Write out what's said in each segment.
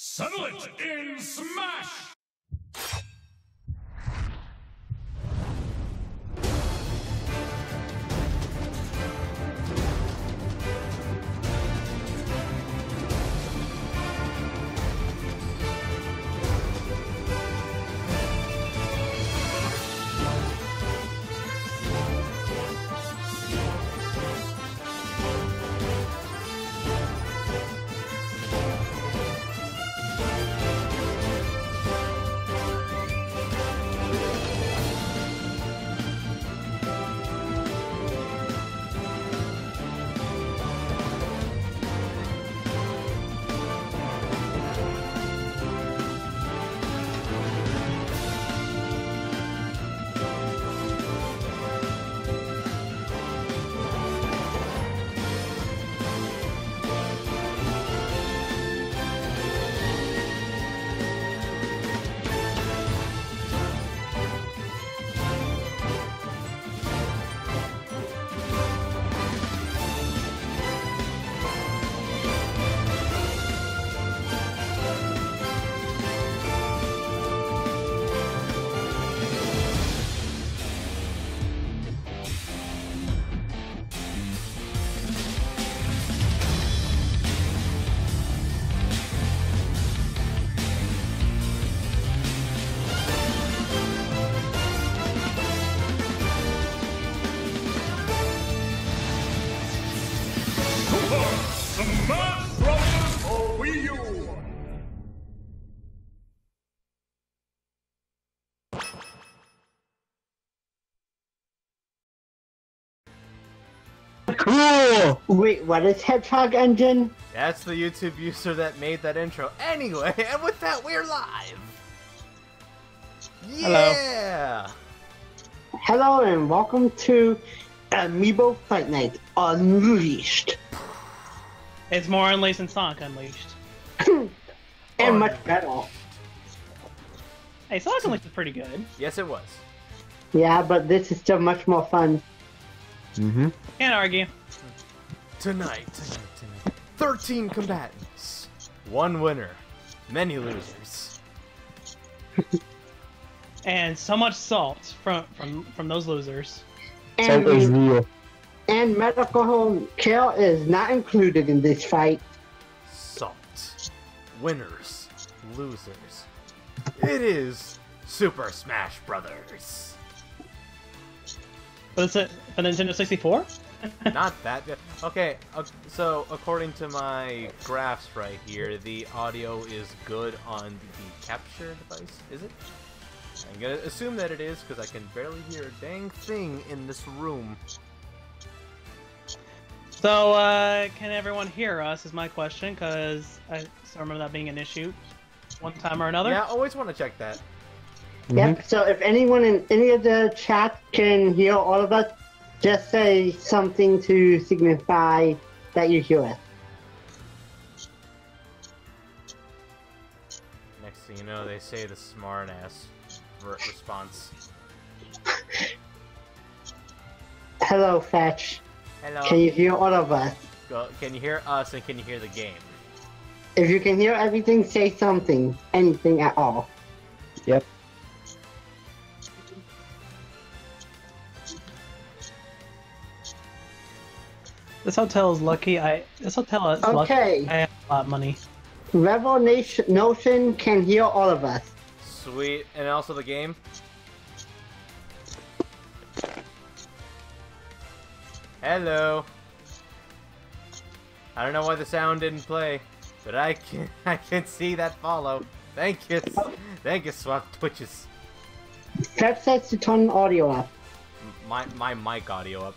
Settle it in Smash! Smash Brothers for Wii U! Cool! Wait, what is Hedgehog Engine? That's the YouTube user that made that intro. Anyway, and with that, we're live! Yeah! Hello and welcome to Amiibo Fight Night Unleashed. It's more Unleashed than Sonic Unleashed. And much better. Hey, Sonic Unleashed is pretty good. Yes, it was. Yeah, but this is still much more fun. Can't argue. Tonight. 13 combatants. 1 winner. Many losers. And so much salt from those losers. And, Salt is real. and medical care is not included in this fight. Salt. Winners. Losers. It is Super Smash Brothers. But it's for Nintendo 64? Not that good. Okay, so according to my graphs right here, the audio is good on the capture device, is it? I'm gonna assume that it is, because I can barely hear a dang thing in this room. So, can everyone hear us is my question, because I still remember that being an issue one time or another. Yeah, always want to check that. Yep, so if anyone in any of the chat can hear all of us, just say something to signify that you hear us. Next thing you know, they say the smart-ass response. Hello, Fetch. Hello. Can you hear all of us? Can you hear us and can you hear the game? If you can hear everything, say something. Anything at all. Yep. This hotel is lucky. This hotel is lucky. Okay. I have a lot of money. Rebel Notion can hear all of us. Sweet. And also the game? Hello. I don't know why the sound didn't play, but I can see that follow. Thank you. Thank you, Swap Twitches. Fetch says to turn audio up. My mic audio up.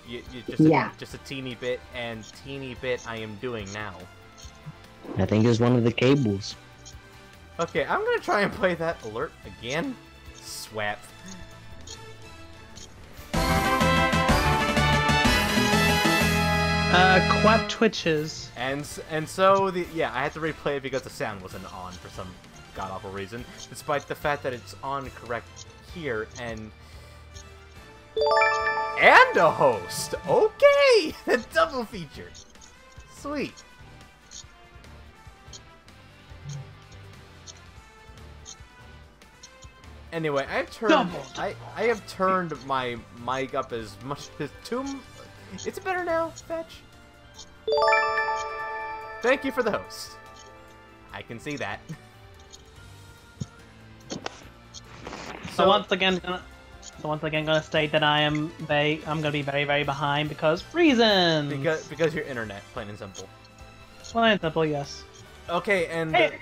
Just a teeny bit, and teeny bit I am doing now. I think it's one of the cables. Okay, I'm gonna try and play that alert again. Swap. Quap Twitches. And so I had to replay it because the sound wasn't on for some god awful reason, despite the fact that it's on correct here and a host. Okay, the double feature. Sweet. Anyway, I have turned my mic up as much as Is it better now, Fetch? Thank you for the host. I can see that. So once again, gonna state that I'm gonna be very, very behind because reasons. Because your internet, plain and simple. Plain and simple, yes. Okay, and Hey.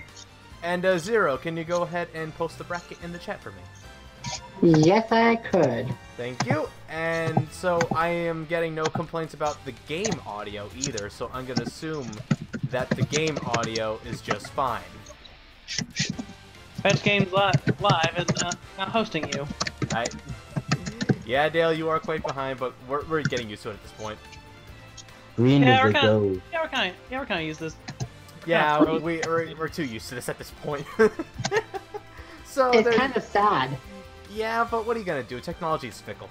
Zero, can you go ahead and post the bracket in the chat for me? Yes, I could. Thank you. And so I am getting no complaints about the game audio either, so I'm gonna assume that the game audio is just fine. Fetch Games Live is not hosting you. Yeah, Dale, you are quite behind, but we're getting used to it at this point. Green Yeah, is the go. we're kind of used to this. Yeah, Yeah, we're too used to this at this point. So It's kind of sad. yeah, but what are you gonna do? Technology is fickle.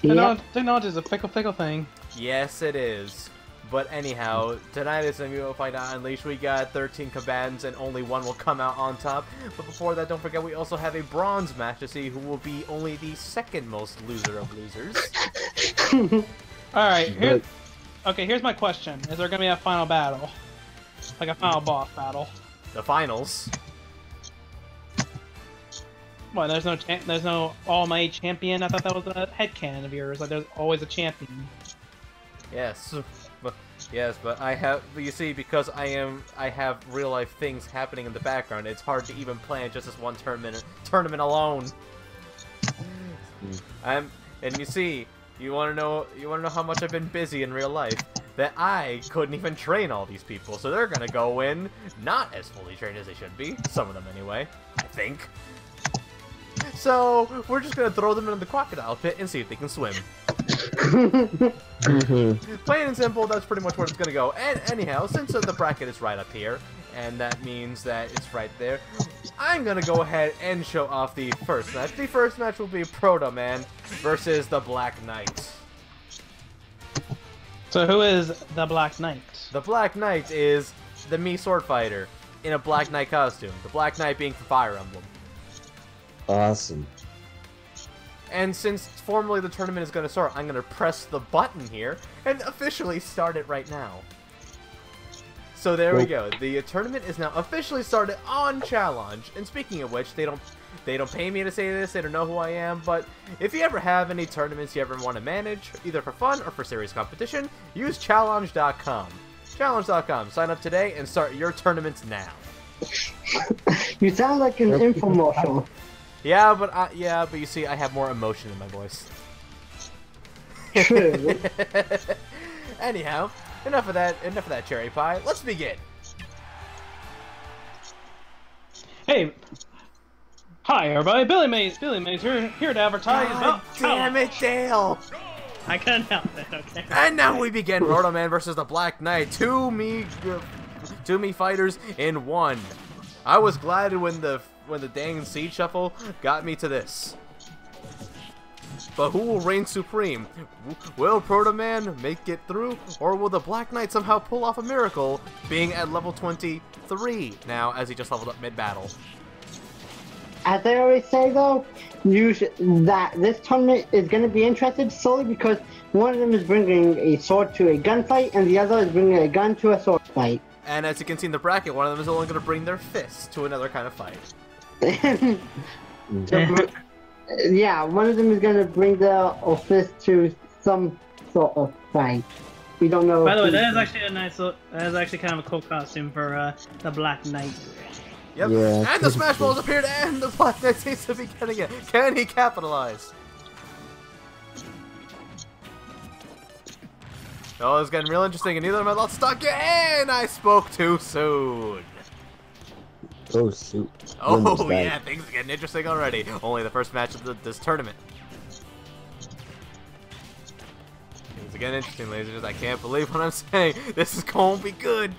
Yep. Technology is a fickle thing. Yes, it is. But anyhow, tonight is Amiibo Fight Not Unleashed. We got 13 combatants and only one will come out on top. But before that, don't forget we also have a bronze match to see who will be only the second most loser of losers. Alright, here's my question. Is there gonna be a final battle? Like a final boss battle? The finals. What, there's no all-might champion? I thought that was a headcanon of yours. Like, there's always a champion. Yes. But you see, because I have real life things happening in the background, it's hard to even plan just this one tournament alone. And you see, you wanna know how much I've been busy in real life? That I couldn't even train all these people, so they're gonna go in not as fully trained as they should be. Some of them anyway, I think. So we're just gonna throw them into the crocodile pit and see if they can swim. Plain and simple, that's pretty much where it's gonna go. And anyhow, since the bracket is right up here, and that means that it's right there, I'm gonna go ahead and show off the first match. The first match will be Proto Man versus the Black Knight. So who is the Black Knight? The Black Knight is the Mii sword fighter in a Black Knight costume. The Black Knight being from Fire Emblem. Awesome. And since formally the tournament is going to start, I'm going to press the button here and officially start it right now. So there we go. The tournament is now officially started on Challenge. And speaking of which, they don't pay me to say this. They don't know who I am. But if you ever have any tournaments you ever want to manage, either for fun or for serious competition, use challenge.com. Challenge.com. Sign up today and start your tournaments now. You sound like an infomercial. Yeah, but you see, I have more emotion in my voice. True. Anyhow, enough of that cherry pie. Let's begin. Hey, hi everybody, Billy Mays here to advertise. God damn it, Dale! I couldn't help it. Okay. And now we begin Proto Man versus the Black Knight. Two Mii fighters in one. I was glad when the dang seed shuffle got me to this. But who will reign supreme? Will Proto Man make it through, or will the Black Knight somehow pull off a miracle, being at level 23 now as he just leveled up mid-battle? As I always say though, that this tournament is going to be interesting solely because one of them is bringing a sword to a gunfight and the other is bringing a gun to a sword fight. And as you can see in the bracket, one of them is only going to bring their fists to another kind of fight. Yeah, one of them is going to bring their fist to some sort of fight. We don't know. By the way, that is actually a nice. That is actually kind of a cool costume for the Black Knight. Yep. Yeah, And the Smash Balls appeared, and the Black Knight seems to be getting it. Can he capitalize? Oh, it's getting real interesting, and neither of them are stuck in, and I spoke too soon. Oh, shoot. Oh, yeah, things are getting interesting already. Only the first match of this tournament. Things are getting interesting, ladies and gentlemen. I can't believe what I'm saying. This is going to be good.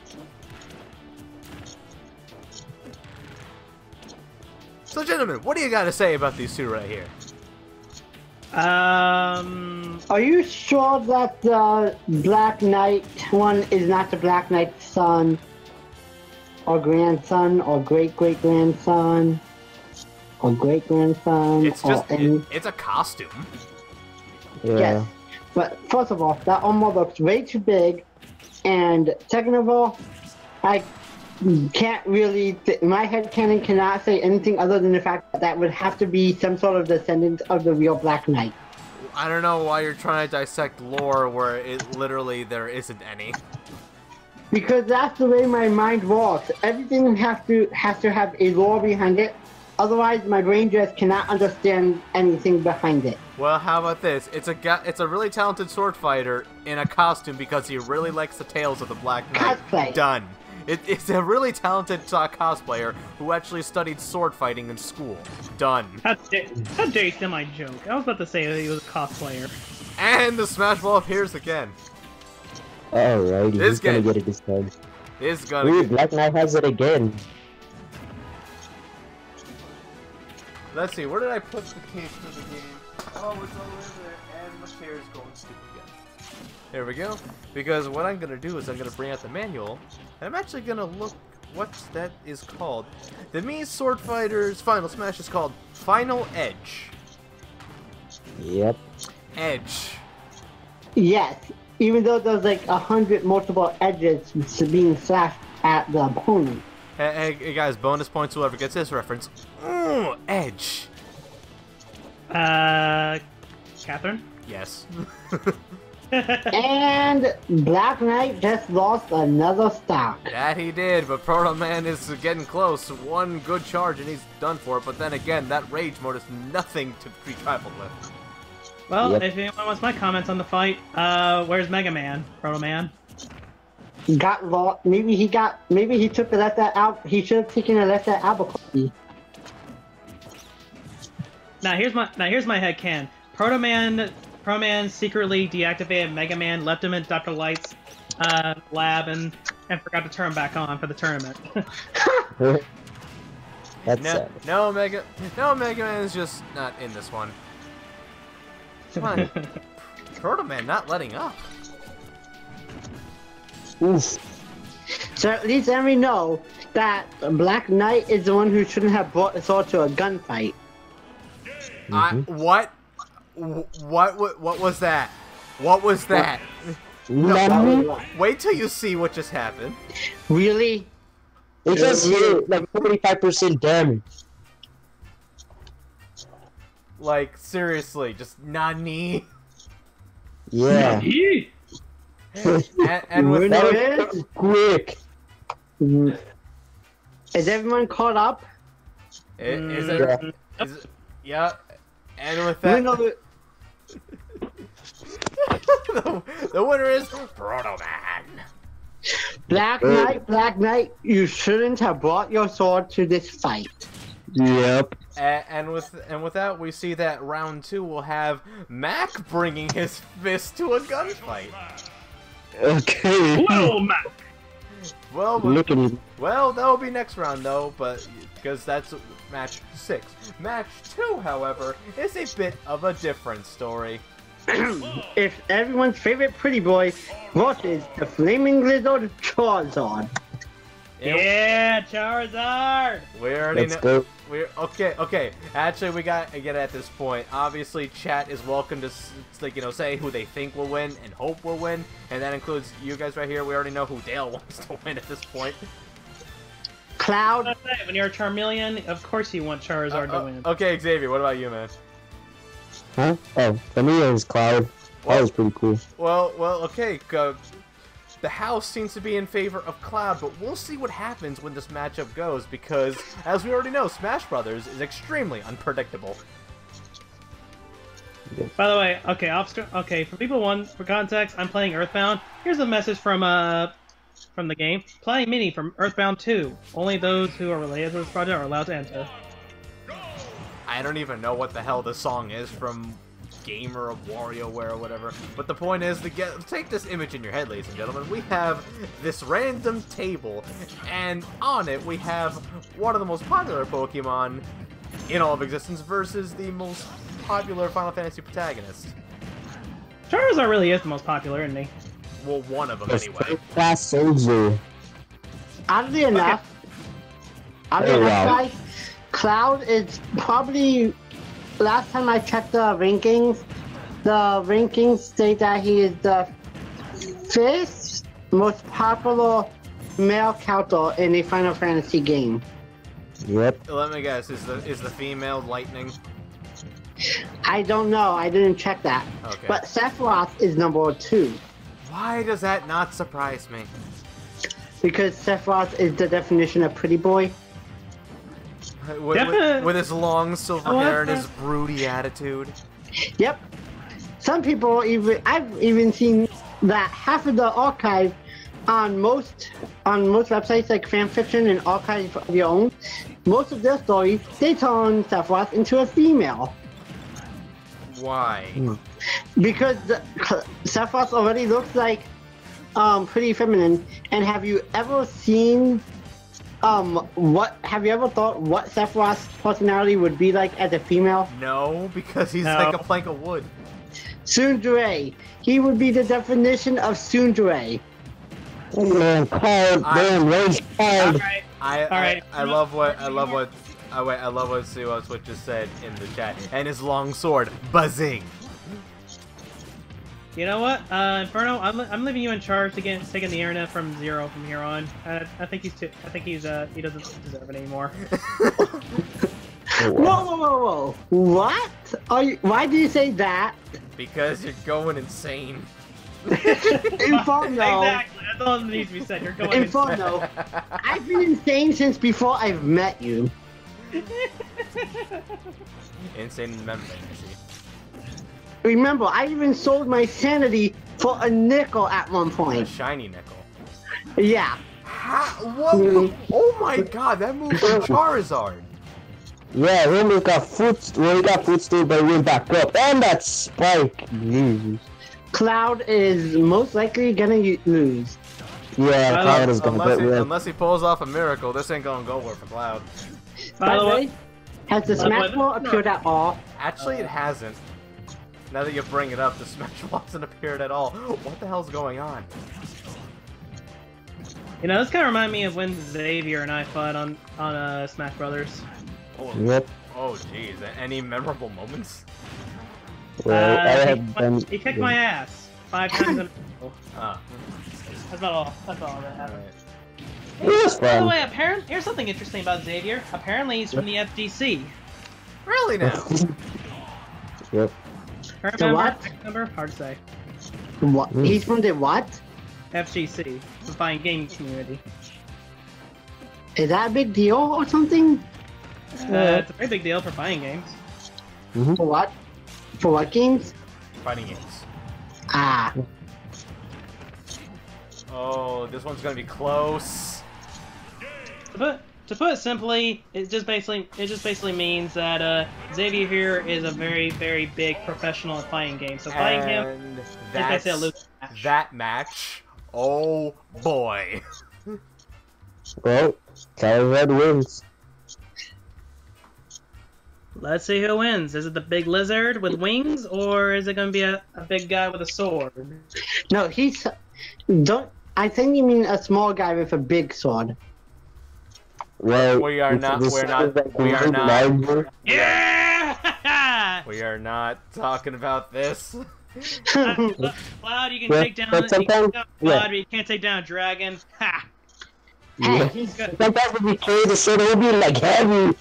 So, gentlemen, what do you got to say about these two right here? Are you sure that the Black Knight one is not the Black Knight's son? Or grandson, or great-great-grandson? or great grandson It's or just any. it's a costume. Yeah. Yes. But first of all, that armor looks way too big, and second of all, I can't really. My headcanon cannot say anything other than the fact that that would have to be some sort of descendant of the real Black Knight. I don't know why you're trying to dissect lore where it literally there isn't any. Because that's the way my mind works. Everything has to have a lore behind it. Otherwise, my brain just cannot understand anything behind it. Well, how about this? It's a really talented sword fighter in a costume because he really likes the tales of the Black Knight. Cosplay. Done. It's a really talented cosplayer who actually studied sword fighting in school. Done. How dare you steal my joke? I was about to say that he was a cosplayer. And the Smash Ball appears again. Alrighty, This he's gonna game- get it this time. It's gonna Ooh, get... Black Knight has it again. Let's see, where did I put the case for the game? Oh, it's over there, and my chair is going stupid again. There we go. Because what I'm gonna do is I'm gonna bring out the manual, and I'm actually gonna look what that is called. The Mii Sword Fighter's Final Smash is called Final Edge. Yep. Edge. Yes, even though there's like 100 multiple edges being slashed at the opponent. Hey guys, bonus points whoever gets this reference. Ooh, Edge. Catherine? Yes. And Black Knight just lost another stock. That he did, but Proto Man is getting close. One good charge and he's done for it, but then again, that rage mode is nothing to be trifled with. Well, Yep. if anyone wants my comments on the fight, where's Mega Man? Proto Man? He got lost. Maybe he took the left out. He should have taken the left at Albuquerque. Now here's my headcanon. Proto Man secretly deactivated Mega Man, left him in Dr. Light's lab, and forgot to turn him back on for the tournament. That's No, sad. no Mega Man is just not in this one. Come on, Proto Man not letting up. Oof. So at least then we know that Black Knight is the one who shouldn't have brought us all to a gunfight. What? What was that? What was that? No. Wait till you see what just happened. Really? It just hit like 45% damage. Like seriously, just nani. Yeah. And with That that, was quick. Is everyone caught up? is Yeah. it? Yeah. And with that, the winner is Proto Man. Black Knight, you shouldn't have brought your sword to this fight. Yep. And with that, we see that round 2 will have Mac bringing his fist to a gunfight. Okay. Whoa, Mac! Well, Look at him. well, that will be next round though, but because that's match 6. Match 2, however, is a bit of a different story. If everyone's favorite pretty boy versus the Flaming Lizard Charizard. Yeah, Charizard! We already Let's know. go. We're okay. Actually, we got to get at this point. Obviously, chat is welcome to say who they think will win and hope will win, and that includes you guys right here. We already know who Dale wants to win at this point. Cloud. When you're a Charmeleon, of course you want Charizard to win. Okay, Xavier, what about you, man? Huh? Oh, for me it was Cloud. That was pretty cool. Well, okay. The house seems to be in favor of Cloud, but we'll see what happens when this matchup goes, because, as we already know, Smash Brothers is extremely unpredictable. By the way, okay, for people for context, I'm playing Earthbound. Here's a message from the game. Playing Mini from Earthbound 2. Only those who are related to this project are allowed to enter. I don't even know what the hell this song is from Gamer of WarioWare or whatever. But the point is to take this image in your head, ladies and gentlemen. We have this random table, and on it we have one of the most popular Pokemon in all of existence versus the most popular Final Fantasy protagonist. Charizard really is the most popular, isn't he? Well, one of them anyway. Class soldier. Oddly enough, Wow. guys, Cloud is probably, last time I checked the rankings state that he is the 5th most popular male character in a Final Fantasy game. Yep. Let me guess. Is the female Lightning? I don't know. I didn't check that. Okay. But Sephiroth is number 2. Why does that not surprise me? Because Sephiroth is the definition of pretty boy. With his long silver hair and his broody attitude. Yep. Some people I've even seen that half of the archive on most websites like fanfiction and archive of your own, most of their stories, they turn Sephiroth into a female. Why? Because Sephiroth already looks like pretty feminine. And have you ever seen have you ever thought what Sephiroth's personality would be like as a female? No, because he's like a plank of wood. Tsundere. He would be the definition of tsundere. Oh man, Cloud, damn, raise Cloud. I love what Suo Switch just said in the chat. And his long sword, buzzing. You know what, Inferno? I'm leaving you in charge to taking the internet from Zero from here on. I think he doesn't deserve it anymore. Whoa! What? Why do you say that? Because you're going insane. Inferno. Exactly. That's all that needs to be said. You're going Inferno. I've been insane since before I've met you. Insane in memory, I see. Remember, I even sold my sanity for a nickel at one A point. shiny nickel. Yeah. What? Oh my god, that moved from Charizard. Yeah, we almost got footstool, but we went back up. And that spike. Jesus. Cloud is most likely gonna lose. Yeah, Cloud is gonna get rid. Unless he pulls off a miracle, this ain't gonna go well for Cloud. By the way, has the Smash Ball appeared at all? Actually, it hasn't. Now that you bring it up, the Smash Ball hasn't appeared at all. What the hell's going on? You know, this kind of reminds me of when Xavier and I fought on Smash Brothers. Oh, Yep. Oh, jeez. Any memorable moments? Well, he kicked my ass 5 times in a row. Ah. That's about all. That's all that happened. It was By the fun. way, apparently, here's something interesting about Xavier. Apparently, he's from the FGC. Really now? Yep. Current The member, what? next member, hard to say. What? He's from the what? FGC, the fine game community. Is that a big deal or something? It's a very big deal for fighting games. For what? For what games? Fighting games. Ah. Oh, this one's gonna be close. To put it simply, it just basically means that Xavier here is a very, very big professional at fighting games. So fighting him And is basically a losing match. that match. Oh boy. Well, Charizard wins. Let's see who wins. Is it the big lizard with wings, or is it going to be a big guy with a sword? No, I think you mean a small guy with a big sword. Well, We are not. the We're sword not. that We are goes not. larger. Yeah! We are not talking about this. Cloud, you can Yeah, take down. but You can take sometimes- down yeah. Cloud, but you can't take down a dragon. Ha! Hey, he's Sometimes if we carry the sword, it would be like heavy.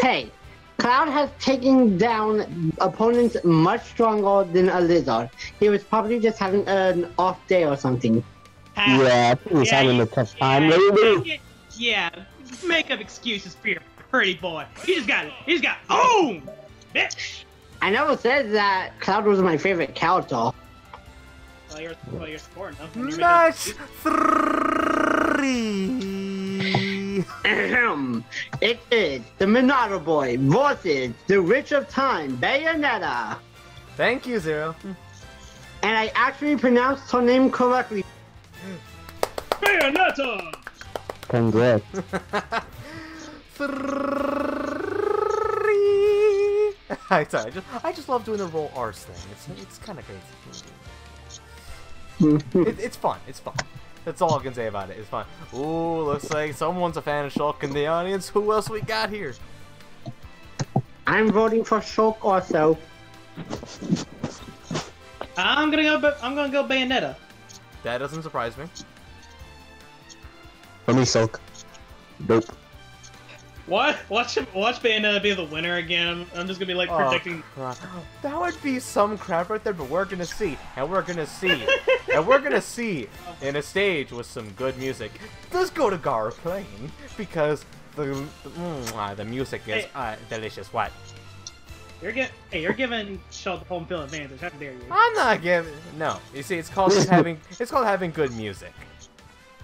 Hey, Cloud has taken down opponents much stronger than a lizard. He was probably just having an off day or something. Ha! Yeah, I think he's having a tough time lately. Yeah, make up excuses for your pretty boy. He just got boom, bitch. I never said that Cloud was my favorite character. Well, you're supporting him. You're making Match excuses. 3. Ahem. It is the Minato Boy versus the Rich of Time, Bayonetta. Thank you, Zero. And I actually pronounced her name correctly. Bayonetta! Congrats. 3. Sorry, I just love doing the roll R's thing. It's kind of crazy. It's fun. It's fun. That's all I can say about it. It's fun. Ooh, looks like someone's a fan of Shulk in the audience. Who else we got here? I'm voting for Shulk also. I'm gonna go Bayonetta. That doesn't surprise me. For me, Sulk. Nope. What? Watch Bayonetta be the winner again. I'm just gonna be like predicting. Crap. That would be some crap right there, but we're gonna see, and we're gonna see, and we're gonna see in a stage with some good music. Let's go to Gar playing because the music is delicious. What? You're giving Shulk the home field advantage. How dare you? I'm not giving. No, you see, it's called having good music.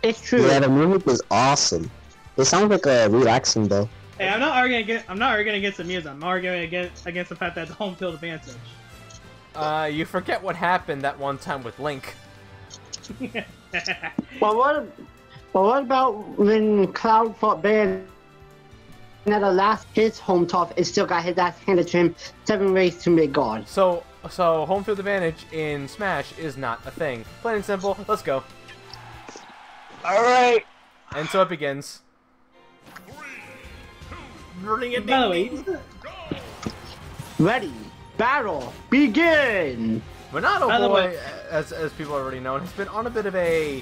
It's true. Yeah, the music is awesome. It sounds like relaxing though. Hey, I'm not arguing against the music. I'm arguing against the fact that it's home field advantage. You forget what happened that one time with Link. Well, what about when Cloud fought Bayonetta last his home turf and still got his ass handed to him 7 ways to Midgard? So home field advantage in Smash is not a thing. Plain and simple. Let's go. All right. And so it begins. Running it. By the way, Ready, battle, begin! Monado By the Boy, way- as people already know, has been on a bit of a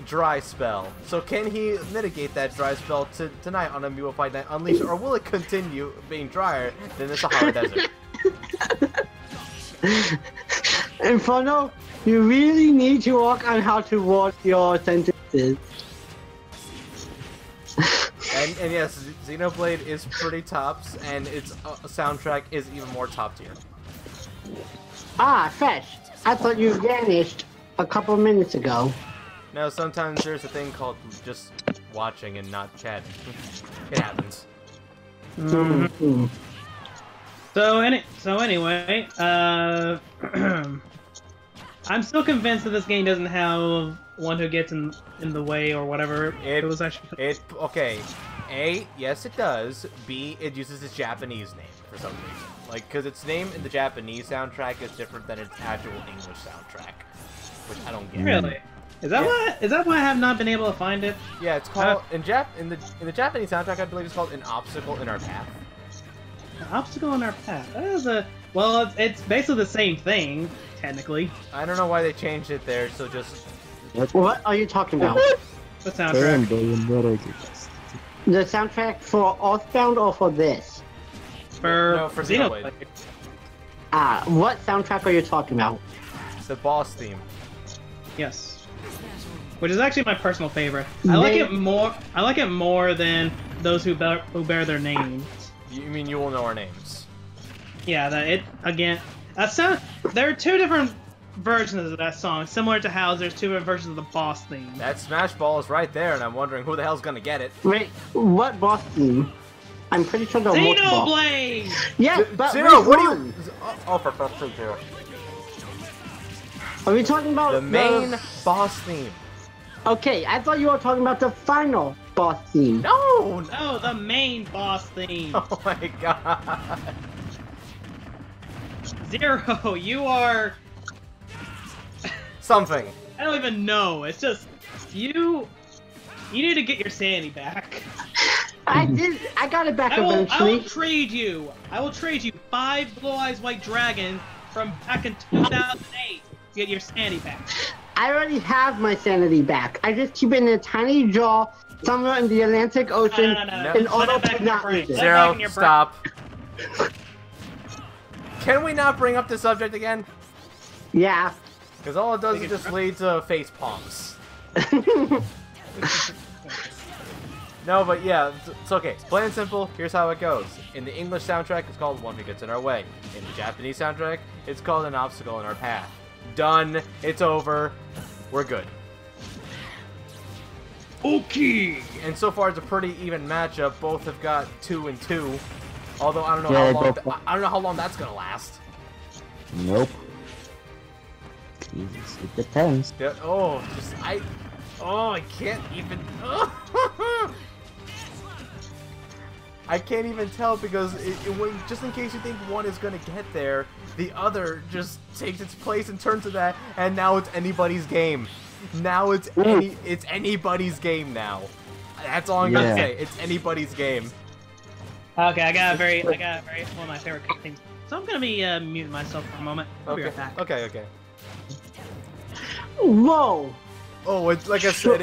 dry spell. So can he mitigate that dry spell tonight on Amiibo Fight Night Unleashed, or will it continue being drier than the Sahara Desert? Inferno, you really need to work on how to word your sentences. And yes, Xenoblade is pretty tops, and its soundtrack is even more top tier. Ah, Fresh. I thought you vanished a couple minutes ago. Now, sometimes there's a thing called just watching and not chatting. It happens. Mm-hmm. So anyway, I'm still convinced that this game doesn't have one who gets in the way or whatever. It was actually. Okay. A, yes it does. B, it uses its Japanese name for some reason. Like, because its name in the Japanese soundtrack is different than its actual English soundtrack. Which I don't get. Really? Is that why I have not been able to find it? Yeah, it's called, in the Japanese soundtrack, I believe it's called An Obstacle in Our Path. An obstacle in our path. That is well, it's basically the same thing, technically. I don't know why they changed it there, so just... What are you talking about? The soundtrack. The soundtrack for Earthbound or for this? No, for Xenoblade. Ah, what soundtrack are you talking about? The boss theme. Yes. Which is actually my personal favorite. I like it more than those who bear their names. You mean you will know our names? Yeah, there are two different versions of that song, similar to how there's two different versions of the boss theme. That Smash Ball is right there, and I'm wondering who the hell's gonna get it. Wait, what boss theme? I'm pretty sure they're multiple. Xenoblade! Yes, but Zero, which what do one? you... Oh, for fuck's sake, Zero. Are we talking about The main boss theme. Okay, I thought you were talking about the final boss theme. No! No, the main boss theme. Oh my god. Zero, you are... Something. I don't even know. It's just... You need to get your sanity back. I did. I got it back I will eventually. trade you. I will trade you 5 Blue Eyes White Dragons from back in 2008 to get your sanity back. I already have my sanity back. I just keep it in a tiny jar somewhere in the Atlantic Ocean No. in Put order it back to in your not brain. lose it. Back Zero, in your stop. Can we not bring up this subject again? Yeah. Because all it does is just lead to face palms. No, but yeah, it's okay. It's plain and simple. Here's how it goes. In the English soundtrack, it's called One Who Gets in Our Way. In the Japanese soundtrack, it's called An Obstacle in Our Path. Done. It's over. We're good. Okay. And so far, it's a pretty even matchup. Both have got 2 and 2. Although I don't know how long. I don't know how long that's gonna last. Nope. Jesus, it depends. Yeah, oh, I can't even. I can't even tell because just in case you think one is gonna get there, the other just takes its place and turns to that, and now it's anybody's game. Now it's anybody's game now. That's all I'm gonna say. It's anybody's game. Okay, I got a very one of my favorite things. So I'm gonna be muting myself for a moment. I'll be right back. Okay. Whoa! Oh, it's like I said,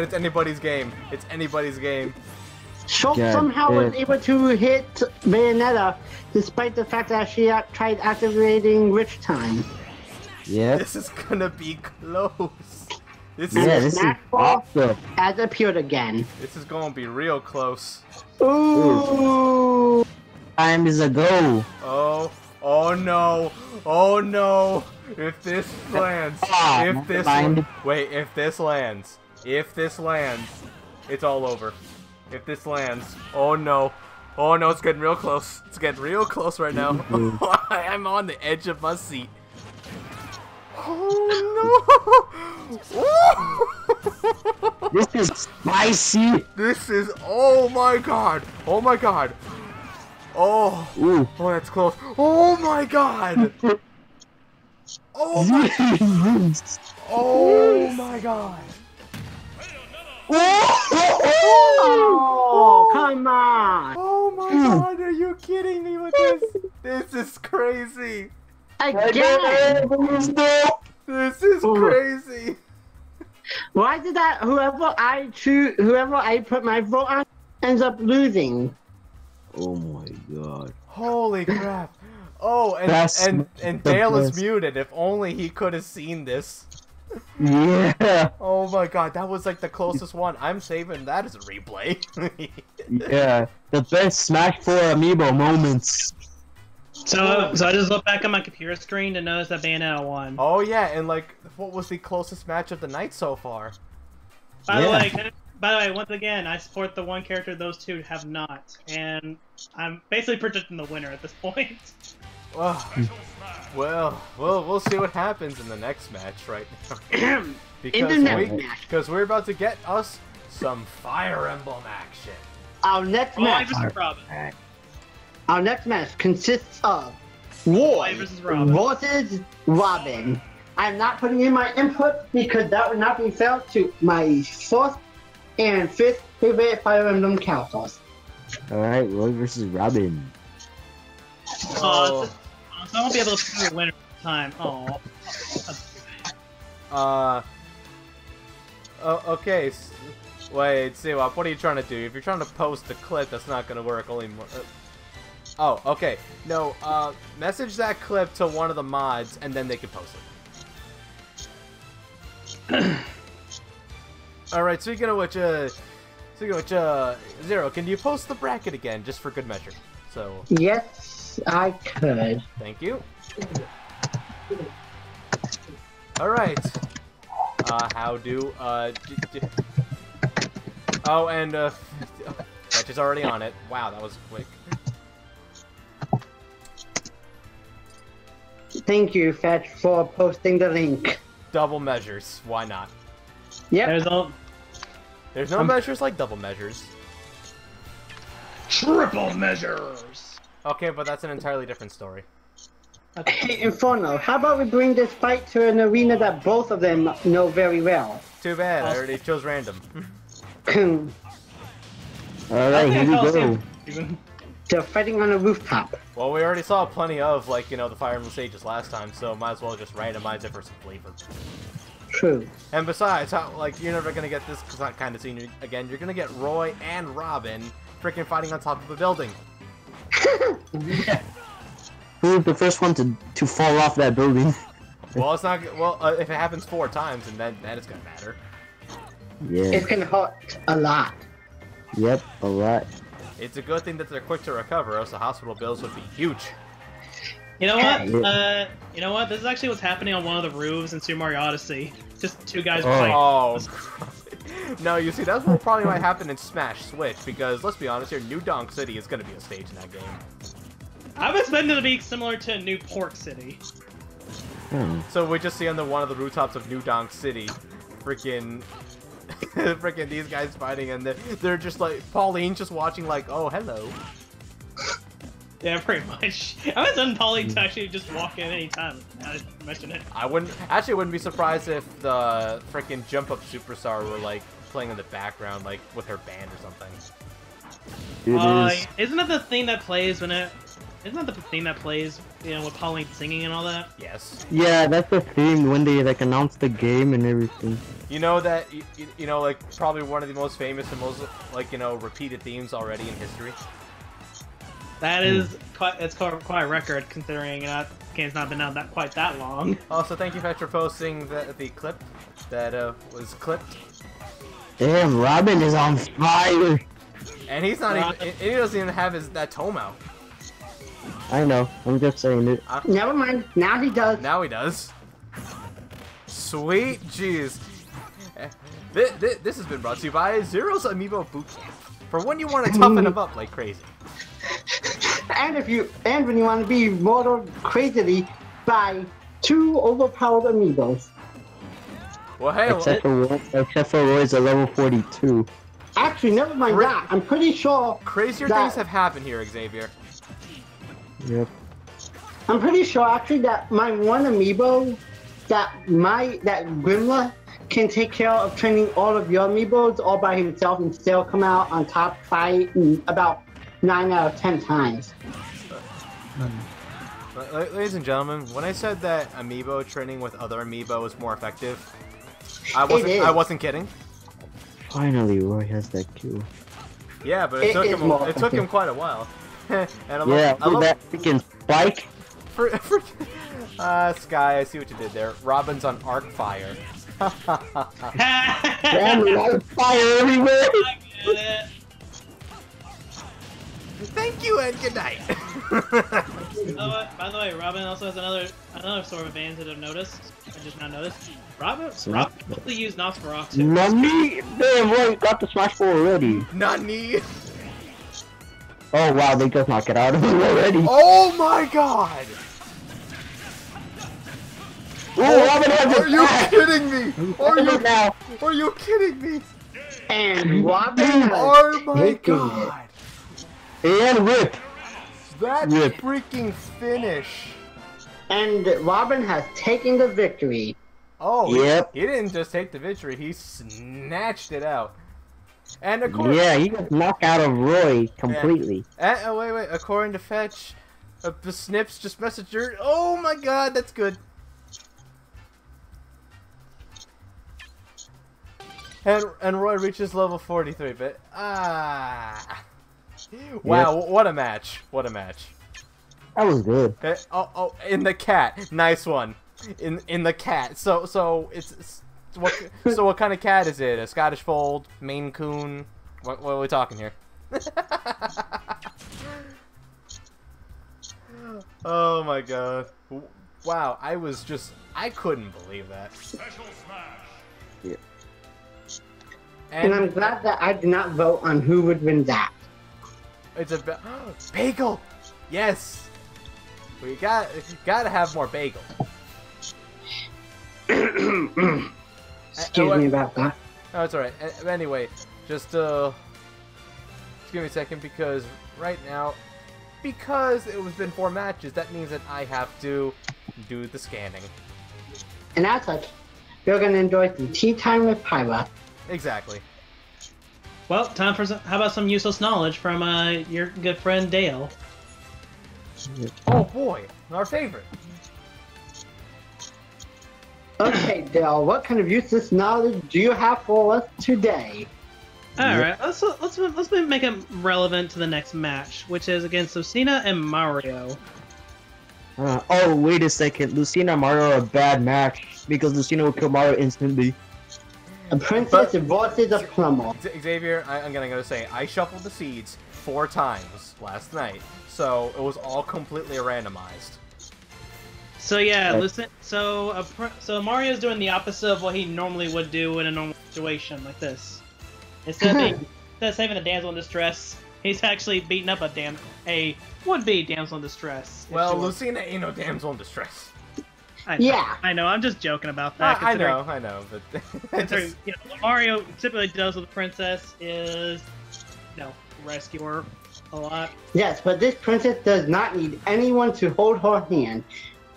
it's anybody's game. It's anybody's game. Shulk God, somehow was yeah. able to hit Bayonetta, despite the fact that she tried activating Rich Time. Yep. This is gonna be close. This And Yeah, is the this is Smash Ball awesome. has appeared again. this is gonna be real close. Ooh! Time is a go. Oh no! Oh no! If this lands, if this lands, it's all over. If this lands, oh no, it's getting real close. It's getting real close right now. I'm on the edge of my seat. Oh no! This is spicy. This is, oh my god! Oh my god! Oh, Ooh. oh, that's close. Oh my god! Oh my, oh my god! Oh, come on! Oh my god, are you kidding me with this? This is crazy! Again! This is crazy! Why did that? Whoever I put my vote on ends up losing. Oh my god. Holy crap! Oh, and Dale is muted. If only he could have seen this. Yeah. Oh my god, that was like the closest one. I'm saving that as a replay. Yeah. The best Smash 4 Amiibo moments. So I just looked back on my computer screen to notice that Bayonetta won. Oh yeah, and like, what was the closest match of the night so far? By the way, once again, I support the one character those two have not, and I'm basically predicting the winner at this point. Well, we'll see what happens in the next match right now. Because we're about to get us some Fire Emblem action. Our next match. Our next match consists of Roy versus Robin. I'm not putting in my input because that would not be fair to my fourth and fifth favorite Fire Emblem characters. Alright, Roy versus Robin. So I won't be able to pick a winner this time. Okay. Wait, see, what are you trying to do? If you're trying to post a clip, that's not gonna work. Only more. Oh, okay. No, message that clip to one of the mods, and then they can post it. Alright, speaking of which, Zero, can you post the bracket again, just for good measure? So. Yes, I could. Thank you. Alright. Oh, and, Fetch is already on it. Wow, that was quick. Thank you, Fetch, for posting the link. Double measures. Why not? Yep. There's no measures like double measures. Triple measures! Okay, but that's an entirely different story. Hey, Inferno, how about we bring this fight to an arena that both of them know very well? Too bad, I already chose random. Alright, here we go. They're fighting on a rooftop. Well, we already saw plenty of, like, the Fire Emblem stages last time, so might as well just randomize it for some flavor. True. And besides, you're never gonna get this kind of scene again. You're gonna get Roy and Robin freaking fighting on top of a building. Who's the first one to fall off that building? Well, it's not. Well, if it happens 4 times, then that is gonna matter. Yeah. It's gonna hurt a lot. Yep, a lot. It's a good thing that they're quick to recover, else the hospital bills would be huge. You know what? You know what? This is actually what's happening on one of the roofs in Super Mario Odyssey. Just 2 guys fighting. Oh. No, you see, that's what probably might happen in Smash Switch, because let's be honest here, New Donk City is gonna be a stage in that game. I'm expecting it to be similar to New Pork City. So we just see on one of the rooftops of New Donk City, freaking these guys fighting, and they're just like, Pauline's just watching like, oh, hello. Yeah, pretty much. I was on Pauline to actually just walk in any time. Now that you mention it. I wouldn't be surprised if the freaking Jump Up Superstar were like playing in the background, like with her band or something. It is. Isn't that the thing that plays when it? Isn't that the thing that plays, you know, with Pauline singing and all that? Yes. Yeah, that's the theme when they like announce the game and everything. You know that you know, like, probably one of the most famous and most, like, you know, repeated themes already in history. That is quite a record considering that game's not been out quite that long. Also, thank you, Fetch, for posting the clip that was clipped. Damn, Robin is on fire. And he's not even. He doesn't even have that tome out. I know. I'm just saying it. Never mind. Now he does. Now he does. Sweet jeez. This has been brought to you by Zero's Amiibo Bootcamp. For when you want to toughen them up like crazy. And when you want to be more crazily, buy 2 overpowered amiibos. Well, hey, Except for Roy's a level 42. Actually, never mind that. I'm pretty sure crazier that, things have happened here, Xavier. Yep. I'm pretty sure actually that my one amiibo, that Grimla can take care of training all of your amiibos all by himself and still come out on top by about 9 out of 10 times. Ladies and gentlemen, when I said that amiibo training with other amiibo is more effective, I wasn't kidding. Finally, Roy has that kill. Yeah, but it took him quite a while. And I love that freaking spike. Sky, I see what you did there. Robin's on arc fire. Damn, fire everywhere. I get it. Thank you and good night. By the way, Robin also has another sort of advantage that I've noticed. I just not noticed. Robin really used Nosferatu. Nani? Damn, Roy got the Smash 4 already. Nani? Oh wow, they just knocked it out of him already. Oh my god! Oh, Robin has it. Are you kidding me? Are you kidding me? And Robin Oh my god! And rip. That freaking finish. And Robin has taken the victory. Oh, yep. He didn't just take the victory, he snatched it out. And according he got knocked out of Roy completely. Yeah. Wait. According to Fetch, the Snips just messaged her. Oh my god, that's good. And Roy reaches level 43, but wow, what a match! What a match! That was good. Oh, in the cat, nice one. In the cat. So what kind of cat is it? A Scottish Fold, Maine Coon? What are we talking here? Oh my god! Wow, I couldn't believe that. Special smash. Yeah. And I'm glad that I did not vote on who would win that. It's a bagel. Yes, we gotta have more bagel. Excuse me about that. Oh, it's alright. Anyway, just give me a second because right now, because it was been 4 matches, that means that I have to do the scanning. And as such, you're gonna enjoy some tea time with Pyra. Exactly. Well, time for how about some useless knowledge from your good friend Dale. Oh boy, our favorite. Okay, Dale, what kind of useless knowledge do you have for us today? Alright, let's make it relevant to the next match, which is against Lucina and Mario. Oh, wait a second. Lucina and Mario are a bad match because Lucina will kill Mario instantly. A princess divorces a plumber. Xavier, I'm gonna say, I shuffled the seeds 4 times last night, so it was all completely randomized. So yeah, listen. So Mario's doing the opposite of what he normally would do in a normal situation like this. Instead of saving the damsel in distress, he's actually beating up a would-be damsel in distress. Well, Lucina ain't no damsel in distress. I know. I'm just joking about that. I know, but considering, you know, what Mario typically does with the princess is, you know, rescue her a lot. Yes, but this princess does not need anyone to hold her hand.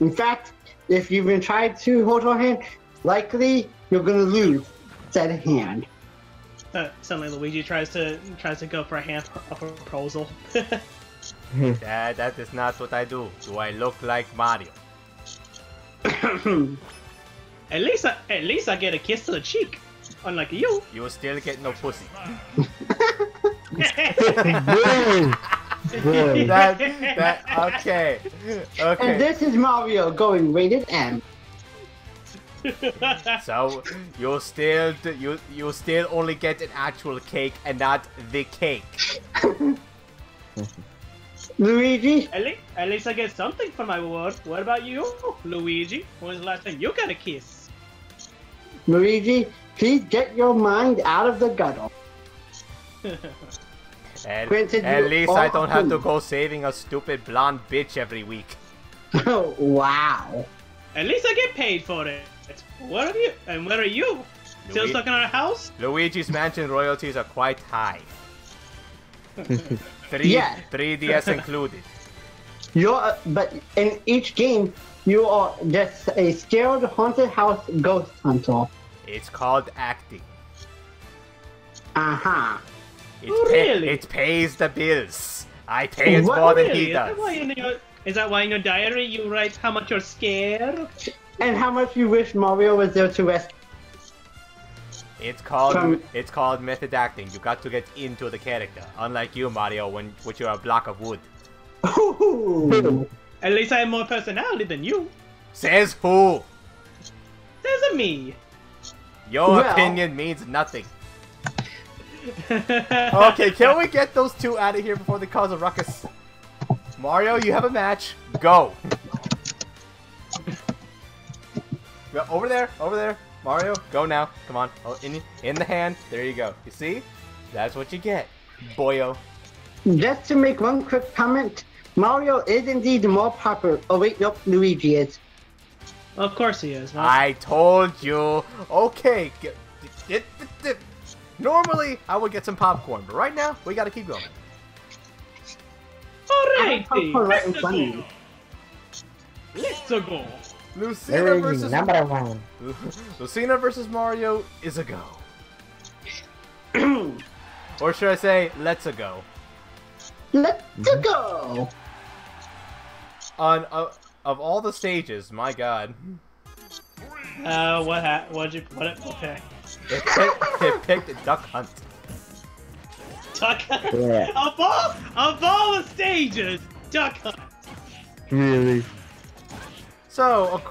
In fact, if you've been trying to hold her hand, likely you're gonna lose said hand. Suddenly Luigi tries to go for a proposal. That is not what I do. Do I look like Mario? At least I get a kiss to the cheek, unlike you. You will still get no pussy. Okay. And this is Mario going rated M. So you'll still only get an actual cake and not the cake. Luigi? At least I get something for my word. What about you, Luigi? When was the last time you got a kiss? Luigi, please get your mind out of the gutter. At least I don't have to go saving a stupid blonde bitch every week. Oh, wow. At least I get paid for it. What are you? And where are you? Still stuck in our house? Luigi's Mansion royalties are quite high. 3DS included. But in each game, you are just a scared haunted house ghost hunter. It's called acting. Uh-huh. Really? It pays the bills. I pay it more than he does. Is that why in your diary you write how much you're scared? And how much you wish Mario was there to rescue? It's called method acting. You got to get into the character. Unlike you, Mario, which you're a block of wood. Ooh. At least I have more personality than you. Says who? Says me. Your opinion means nothing. Okay, can we get those two out of here before they cause a ruckus? Mario, you have a match. Go. Go over there. Mario, go now. Come on. Oh, in the hand. There you go. You see? That's what you get, boyo. Just to make one quick comment, Mario is indeed more popular. Oh wait, nope, Luigi is. Of course he is. Huh? I told you. Okay. Normally, I would get some popcorn, but right now, we gotta keep going. Alrighty, let's go. Lucina versus number one. Lucina versus Mario is a go. Or should I say, let's a go? Let's go. Of all the stages, my God. Okay. It picked Duck Hunt. Duck Hunt? Yeah. Of all the stages, Duck Hunt. Really? So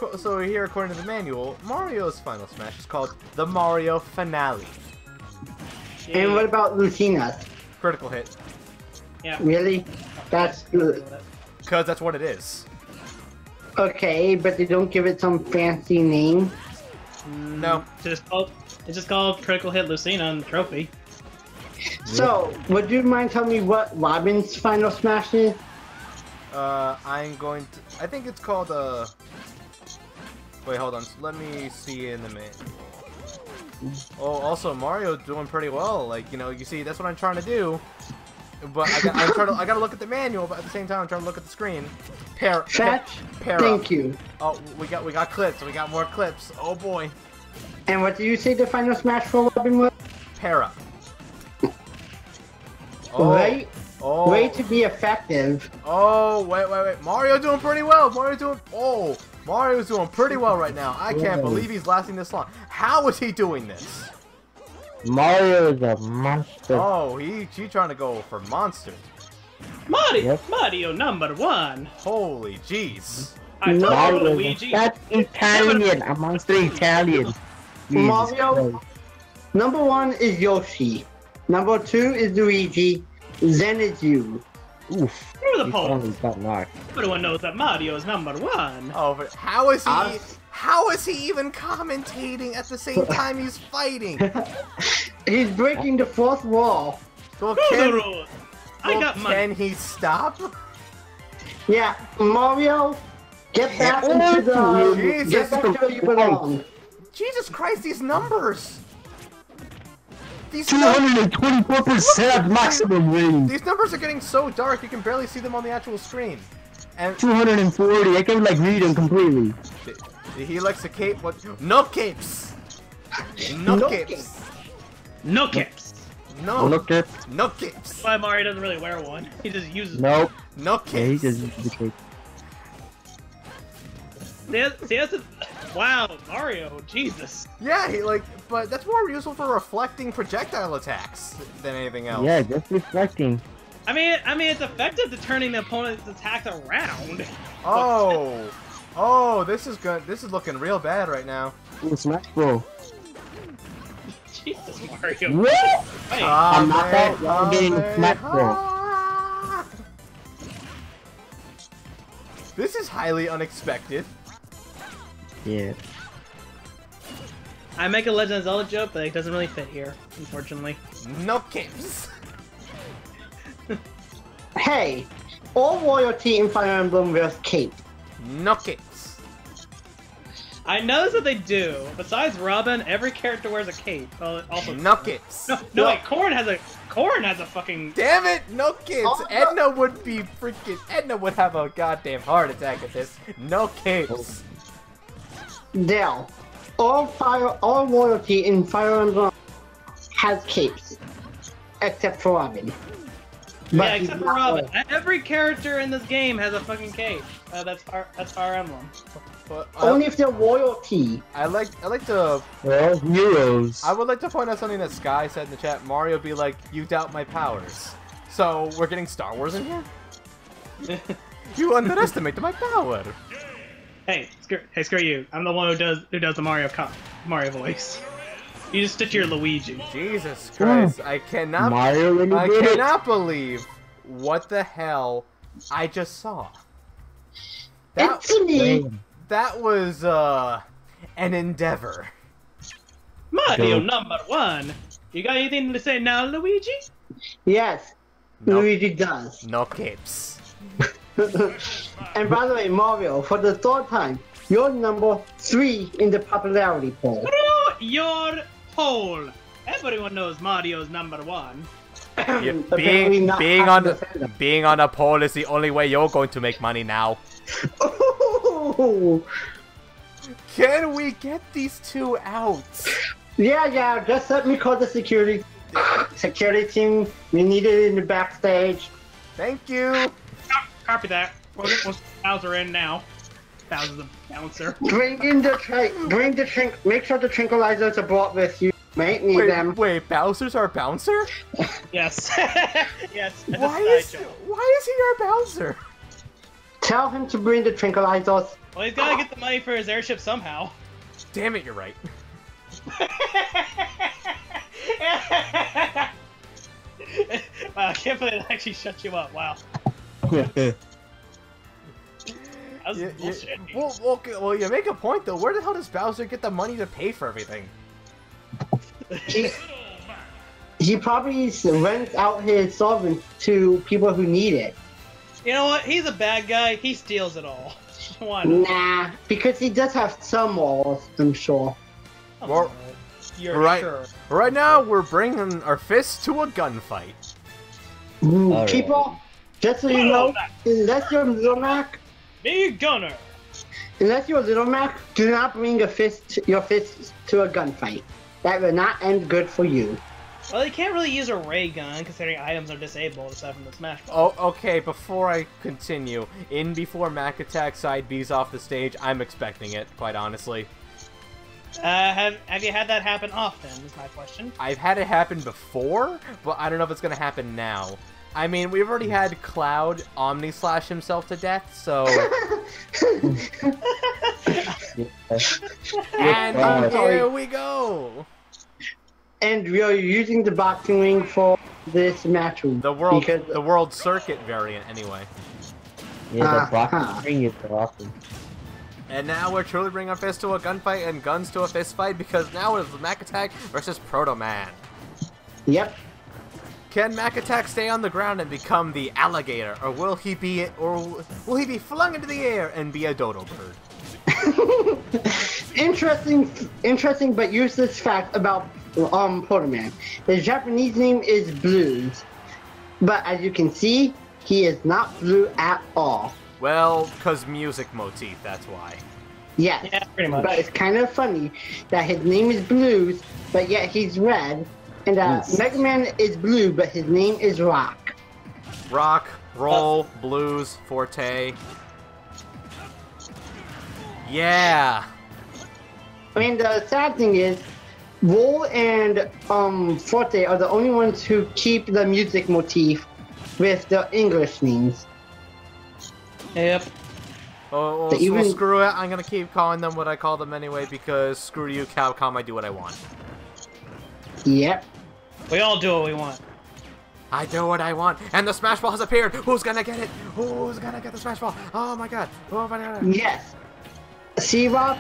here, according to the manual, Mario's final smash is called the Mario Finale. And what about Lucina's? Critical hit. Yeah. Really? That's good. Because that's what it is. Okay, but they don't give it some fancy name. No. It's just called Critical Hit Lucina and the trophy. So, would you mind telling me what Robin's final smash is? I'm going to... I think it's called, Wait, hold on. Let me see in the main. Oh, also, Mario's doing pretty well. Like, you know, you see, that's what I'm trying to do. But I gotta look at the manual, but at the same time, I'm trying to look at the screen. Pair Thank up. you. Oh, we got clips. We got more clips. Oh boy. And what did you say the final smash for Robin was? Pair up. Oh. Right? Oh. Way to be effective. Oh, wait. Mario doing pretty well. Mario's doing pretty well right now. I can't believe he's lasting this long. How is he doing this? Mario is a monster. Oh, he's trying to go for monsters. Mario, Mario number one. Holy jeez. I told Mario, you, Luigi. that's Italian. A monster Italian. Mario, number one is Yoshi. Number two is Luigi. Then it's you. Oof. Through the polls. Got knocked. Everyone knows that Mario is number one. Oh, but how is he even commentating at the same time he's fighting? He's breaking the fourth wall. Well, can he stop? Yeah, Mario, get back into the... Get back to where you belong. Jesus Christ, these numbers! 224% maximum range. These numbers are getting so dark you can barely see them on the actual screen. And 240. I can like read them completely. he likes to cape. What? No capes. No capes. No caps. No. No cape. No capes. That's why Mario doesn't really wear one. He just uses Nope. No Yeah, he capes. just uses the cape. See, that's a... Wow, Mario, Jesus. Yeah, but that's more useful for reflecting projectile attacks than anything else. Yeah, just reflecting. I mean, it's effective to turning the opponent's attacks around. Oh, this is good. This is looking real bad right now. Ooh, Smash Bro. Jesus, Mario. What? Hey, I'm not that. Y'all getting Smash Bro. This is highly unexpected. Yeah. I make a Legend of Zelda joke, but it doesn't really fit here, unfortunately. No capes. Hey, all royalty in Fire Emblem wears cape. No capes. I noticed that they do. Besides Robin, every character wears a cape. Well, also No capes. No, wait, Corrin has a fucking. Damn it! No capes. Oh, no. Edna would be freaking. Edna would have a goddamn heart attack at this. No capes. Dell, all royalty in Fire Emblem has capes, except for Robin. Yeah, he's except for not Robin. royal. Every character in this game has a fucking cape. That's Fire Emblem. But Only if they're royalty. I like to. Well, heroes. I would like to point out something that Sky said in the chat. Mario be like, "You doubt my powers." So we're getting Star Wars in here. You underestimate my power. Hey, screw you. I'm the one who does the Mario voice. You just stick to your Luigi. Jesus Christ! I cannot. Mario when you I did it. cannot believe what the hell I just saw. That It's me. that was an endeavor. Mario Go. number 1. You got anything to say now, Luigi? Yes, No. Luigi does. No capes. And by the way, Mario, for the third time, you're number 3 in the popularity poll. Through your poll. Everyone knows Mario's number 1. Yeah, Apparently not being half on the fandom. being on a poll is the only way you're going to make money now. Ooh. Can we get these two out? Yeah, just let me call the security team. We need it in the backstage. Thank you. Copy that. We'll Bowser in now. Bowser's the bouncer. Bring the make sure the tranquilizers are brought with you. Might need them. Wait, Bowser's our bouncer? Yes. Yes. that's a Why side is joke. he our bouncer? Tell him to bring the tranquilizers. Well, he's gotta get the money for his airship somehow. Damn it, you're right. Wow, I can't believe it actually shut you up. Wow. That was bullshit. Well, you make a point though. Where the hell does Bowser get the money to pay for everything? He probably rents out his solvent to people who need it. You know what? He's a bad guy. He steals it all. Why not? Nah, because he does have some walls, I'm sure. Well, You're right, sure. right now we're bringing our fists to a gunfight. Alright. People, just so you know, unless you're Little Mac, Me Gunner. Do not bring your fist to a gunfight. That will not end good for you. Well, you can't really use a ray gun considering items are disabled aside from the smash button. Oh, okay. Before I continue, before Mac Attack side B's off the stage, I'm expecting it. Quite honestly, Have you had that happen often? Is my question. I've had it happen before, but I don't know if it's gonna happen now. I mean, we've already had Cloud Omni slash himself to death, so. And here we go. And we are using the boxing ring for this match room. The world circuit variant, anyway. Yeah, the boxing ring is so awesome. And now we're truly bringing our fists to a gunfight and guns to a fist fight because now it's Mac Attack versus Proto Man. Yep. Can Mac Attack stay on the ground and become the alligator, or will he be flung into the air and be a dodo bird? Interesting but useless fact about Proto Man. His Japanese name is Blues, but as you can see, he is not blue at all. Well, cause music motif, that's why. Yes, Yeah, pretty much. but it's kind of funny that his name is Blues, but yet he's red, And Yes. Mega Man is blue, but his name is Rock. Rock, roll, blues, forte. Yeah. And the sad thing is, Roll and Forte are the only ones who keep the music motif with the English names. Yep. Oh, well, But even- well, screw it. I'm gonna keep calling them what I call them anyway because screw you, Capcom. I do what I want. Yep. We all do what we want. I do what I want, and the Smash Ball has appeared. Who's gonna get it? Who's gonna get the Smash Ball? Oh my God! Oh my God! Yes. See, Rob?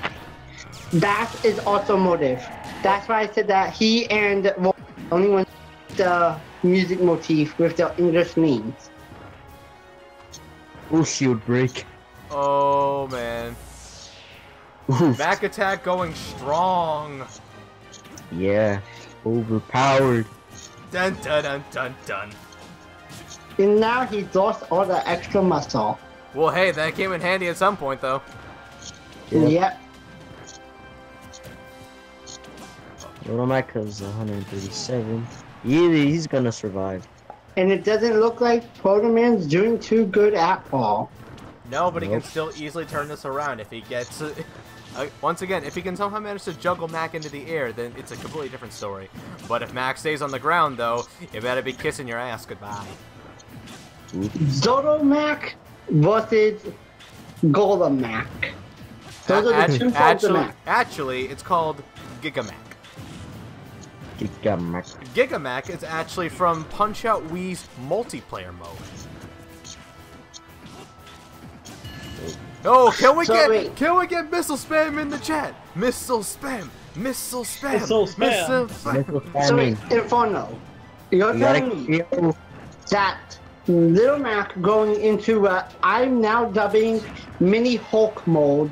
That is automotive. That's why I said that he and Roll are the only ones with the music motif with the English names. Oh, shield break. Oh man! Oof. Back attack going strong. Yeah. Overpowered. Dun dun dun dun dun. And now he's lost all the extra muscle. Well, hey, that came in handy at some point, though. Yep. Little Mac is 137. Yeah, he's gonna survive. And it doesn't look like Proto Man's doing too good at all. No, but he can Nope. still easily turn this around if he gets. Once again, if he can somehow manage to juggle Mac into the air, then it's a completely different story. But if Mac stays on the ground, though, you better be kissing your ass goodbye. Zoto Mac versus Golem Mac. Those are the two forms of Mac. Actually, it's called Gigamac. Giga Mac. Gigamac is actually from Punch-Out Wii's multiplayer mode. Oh, can we get missile spam in the chat? Missile spam, missile spam, Missile spam. missile spam. So wait, Inferno, you're telling me that Little Mac going into I'm now dubbing Mini Hulk mode,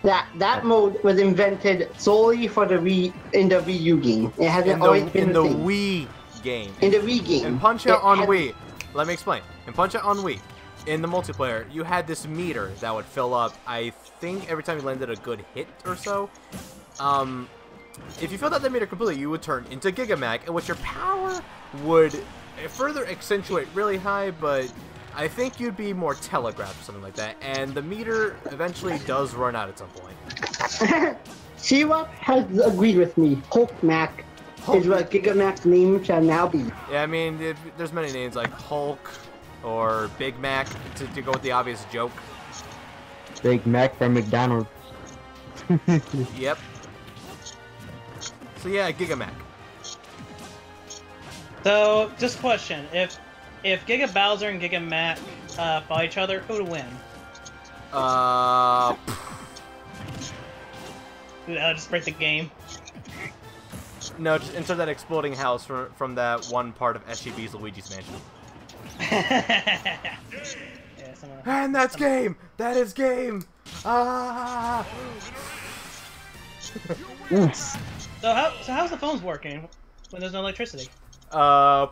that mode was invented solely for the in the Wii U game. It hasn't always been in the a thing. Wii game. In the Wii game. In Punch-Out It on has- Wii, let me explain. In Punch-Out on Wii, in the multiplayer, you had this meter that would fill up, I think, every time you landed a good hit or so. If you filled out that meter completely, you would turn into Gigamac, in which your power would further accentuate really high, but I think you'd be more telegraphed or something like that, and the meter eventually does run out at some point. She-Rock has agreed with me. Hulk Mac is what Gigamac's name shall now be. Yeah, I mean, there's many names like Hulk or Big Mac to go with the obvious joke. Big Mac from McDonald's. Yep. So yeah, Gigamac. So, just question: if Giga Bowser and Giga Mac fight each other, who would win? Dude, that would just break the game. No, just insert that exploding house from that one part of SGB's Luigi's Mansion. Yeah, And that's game! That is game! Ah! Oof. So how's the phones working when there's no electricity? And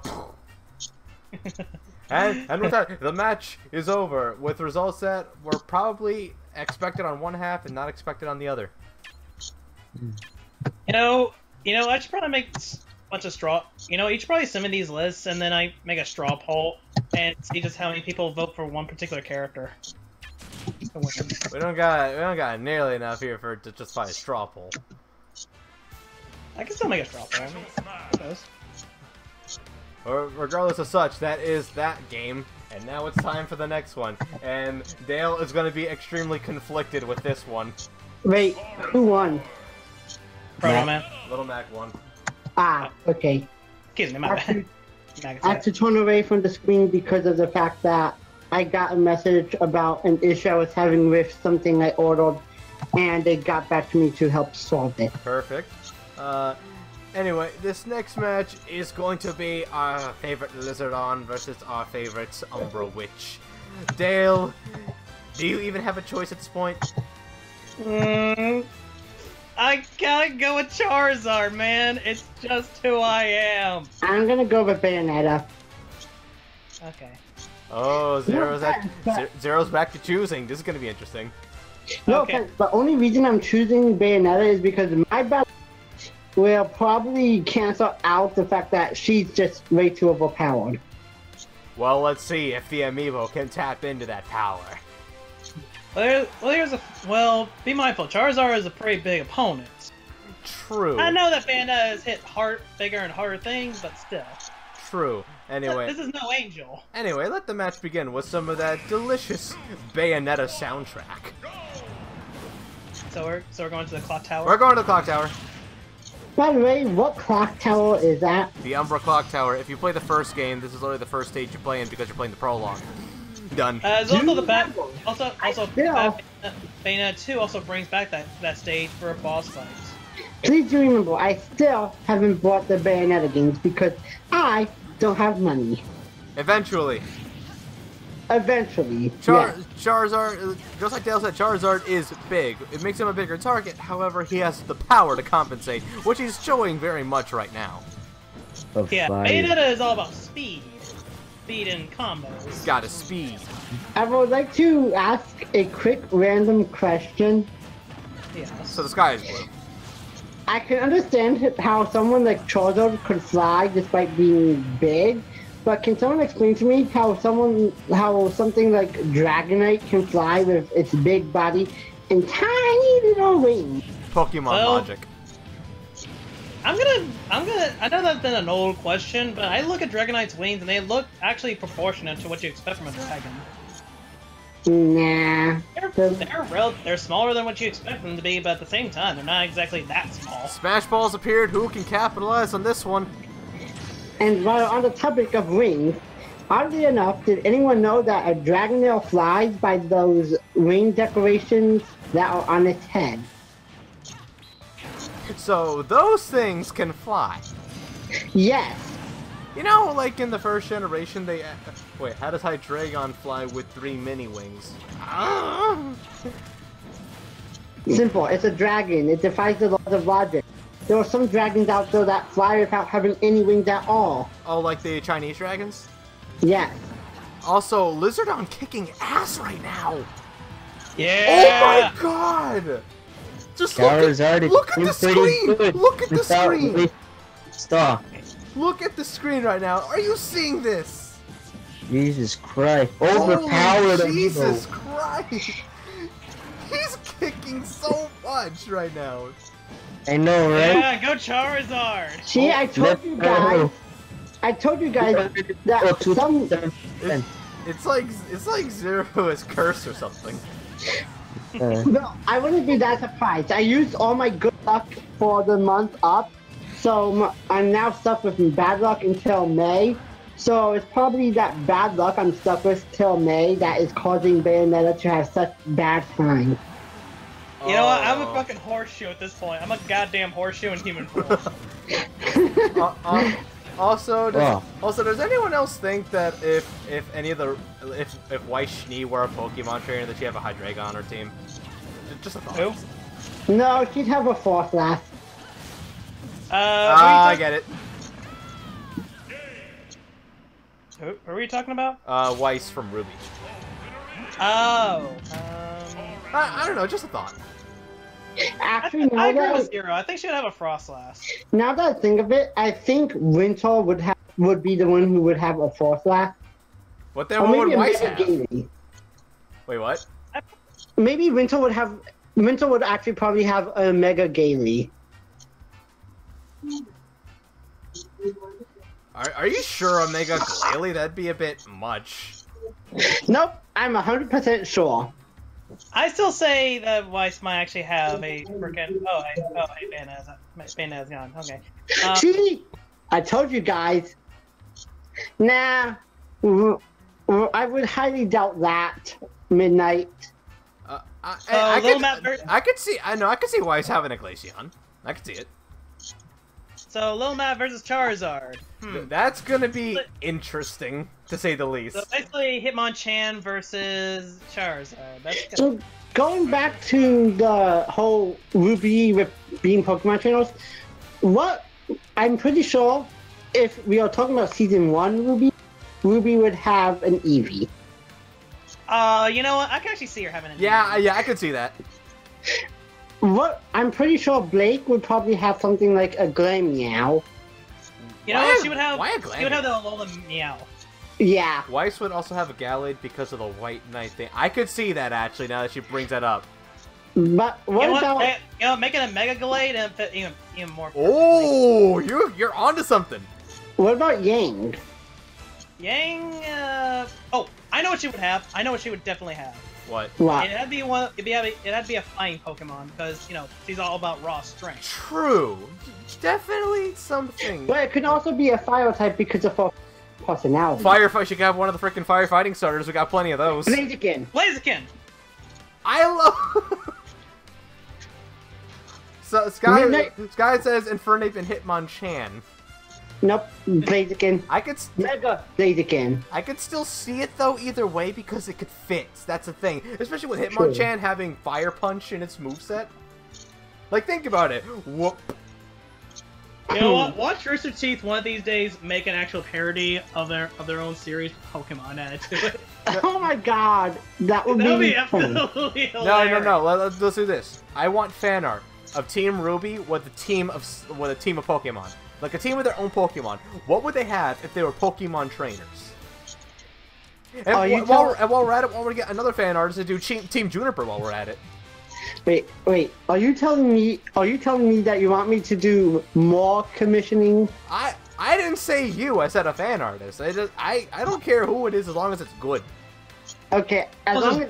with that, the match is over with results that were probably expected on one half and not expected on the other. You know, I should probably make a bunch of straw. You should probably send me these lists and then I make a straw poll and see just how many people vote for one particular character. We don't got nearly enough here to just find a straw poll. I can still make a straw poll. I mean, who knows? Regardless of such, that is that game, and now it's time for the next one. And Dale is going to be extremely conflicted with this one. Wait, who won? Proto Man. Little Mac won. Ah, okay. Excuse me, my bad. I had to turn away from the screen because of the fact that I got a message about an issue I was having with something I ordered, and they got back to me to help solve it. Perfect. Anyway, this next match is going to be our favorite Lizardon versus our favorite Umbra Witch. Dale, do you even have a choice at this point? I gotta go with Charizard, man. It's just who I am. I'm gonna go with Bayonetta. Okay. Oh, Zero's back to choosing. This is going to be interesting. No Okay. offense, the only reason I'm choosing Bayonetta is because my battle will probably cancel out the fact that she's just way too overpowered. Well, let's see if the Amiibo can tap into that power. Well, be mindful. Charizard is a pretty big opponent. True. I know that Bayonetta has hit bigger and harder things, but still. True. Anyway. This is no Angel. Anyway, let the match begin with some of that delicious Bayonetta soundtrack. So we're going to the clock tower. We're going to the clock tower. By the way, what clock tower is that? The Umbra Clock Tower. If you play the first game, this is literally the first stage you play in because you're playing the prologue. Done. There's also the back. Also, still- Bayonetta 2 also brings back that stage for a boss fight. Please do remember, I still haven't bought the Bayonetta games because I don't have money. Eventually. Eventually. Yeah. Charizard, just like Dale said, Charizard is big. It makes him a bigger target, however, he has the power to compensate, which he's showing very much right now. Yeah, Bayonetta is all about speed. Speed and combos. He's got a speed. I would like to ask a quick random question. Yeah. So the sky is blue. I can understand how someone like Charizard could fly despite being big, but can someone explain to me how something like Dragonite can fly with its big body and tiny little wings? Pokemon logic. I know that's been an old question, but I look at Dragonite's wings and they look actually proportionate to what you expect from a dragon. Nah. They're smaller than what you expect them to be, but at the same time, they're not exactly that small. Smash Balls appeared. Who can capitalize on this one? And while on the topic of wings, oddly enough, did anyone know that a Dragonnail flies by those wing decorations that are on its head? So those things can fly. Yes. You know, like in the first generation, they... Wait, how does Hydreigon fly with 3 mini wings? Simple. It's a dragon. It defies the laws of logic. There are some dragons out there that fly without having any wings at all. Oh, like the Chinese dragons? Yes. Also, Lizardon kicking ass right now. Yeah. Oh my god! Just look at the screen! Look at the screen! Stop. Look at the screen right now. Are you seeing this? Jesus Christ. Overpowered Holy Jesus Amiibo. Christ! He's kicking so much right now. I know, right? Yeah, go Charizard! See, I told you guys. I told you guys that some. It's like Zero is cursed or something. No, I wouldn't be that surprised. I used all my good luck for the month up, so I'm now stuck with bad luck until May. So it's probably that bad luck I'm stuck with till May that is causing Bayonetta to have such bad times. You know what? I'm a fucking horseshoe at this point. I'm a goddamn horseshoe in human form. Also, does anyone else think that if Weiss Schnee were a Pokemon trainer, that she'd have a Hydreigon on her team? Just a thought. Who? No, she'd have a fourth last. I get it. Who are we talking about? Weiss from Ruby. Oh. I don't know, just a thought. Actually, I agree with Zero. I think she'd have a Frostlass. Now that I think of it, I think Winter would be the one who would have a fourth last. What then? What would Weiss have? Gaily. Wait, what? Maybe Winter would actually probably have a Mega Gaily. Are you sure Omega Glalie? That'd be a bit much. Nope, I'm 100% sure. I still say that Weiss might actually have a freaking. Hey, Bayonetta's gone. Okay. See, I told you guys. Nah, I would highly doubt that. Midnight. I could see Weiss having a Glaceon. I could see it. So Lil Matt versus Charizard. That's gonna be interesting, to say the least. So basically, Hitmonchan versus Charizard. That's So going back to the whole Ruby with being Pokemon trainers, I'm pretty sure if we are talking about Season 1 Ruby would have an Eevee. You know what? I can actually see her having an Yeah, I could see that. What? I'm pretty sure Blake would probably have something like a Glameow. You know Why what? a- She would have. why a She would have the Glameow? Alola Meow. Yeah. Weiss would also have a Gallade because of the White Knight thing. I could see that actually now that she brings that up. But what about? Making a Mega Glade and fit even more. Oh, you're onto something. What about Yang? Yang. Oh, I know what she would have. I know what she would definitely have. What? What? It had to be one. It had to be a flying Pokemon because she's all about raw strength. True. Definitely something. But it could also be a fire type because of her personality. Firefight. She could have one of the freaking firefighting starters. We got plenty of those. Blaziken. Blaziken. I love. So Sky says Infernape and Hitmonchan. Nope. Blaziken. I could Mega Blaziken. I could still see it though either way because it could fit. That's the thing, especially with Hitmonchan having Fire Punch in its moveset. Like think about it. Whoop. You know what? Watch Rooster Teeth one of these days make an actual parody of their own series Pokemon added to it. Oh my god, that would That'll be be fun. absolutely No. hilarious. Let's do this. I want fan art of Team Ruby with a team of Pokemon, like a team with their own Pokemon. What would they have if they were Pokemon trainers? And while we're at it, while we get another fan artist to do Team Juniper while we're at it. Wait. Are you telling me that you want me to do more commissioning? I didn't say you. I said a fan artist. I don't care who it is as long as it's good. Okay, as long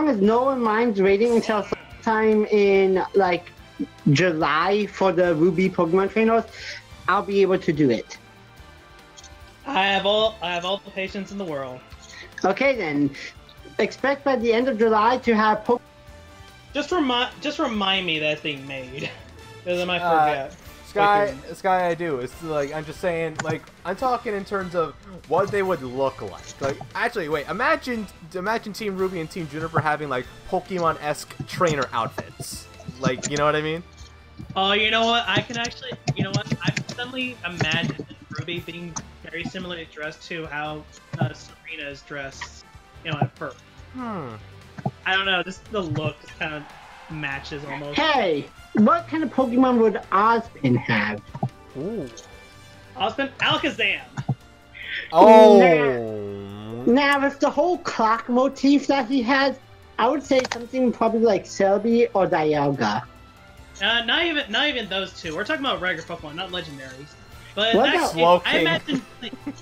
as no one minds waiting until sometime in like July for the Ruby Pokemon trainers, I'll be able to do it. I have all the patience in the world. Okay then, expect by the end of July to have Just remind me that it's being made, because I might forget. Sky, I do. It's like I'm just saying. Like I'm talking in terms of what they would look like. Like actually, wait. Imagine Team Ruby and Team Juniper having like Pokemon-esque trainer outfits. Like you know what I mean? Oh, you know what? I can suddenly imagine Ruby being very similarly dressed to how Serena is dressed. At first. I don't know. Just the look just kind of matches almost. Hey, what kind of Pokemon would Ozpin have? Ooh. Ozpin, Alakazam. Oh. Now, with the whole clock motif that he has, I would say something probably like Celebi or Dialga. Not even those two. We're talking about regular Pokemon, not legendaries. But What about Slowking?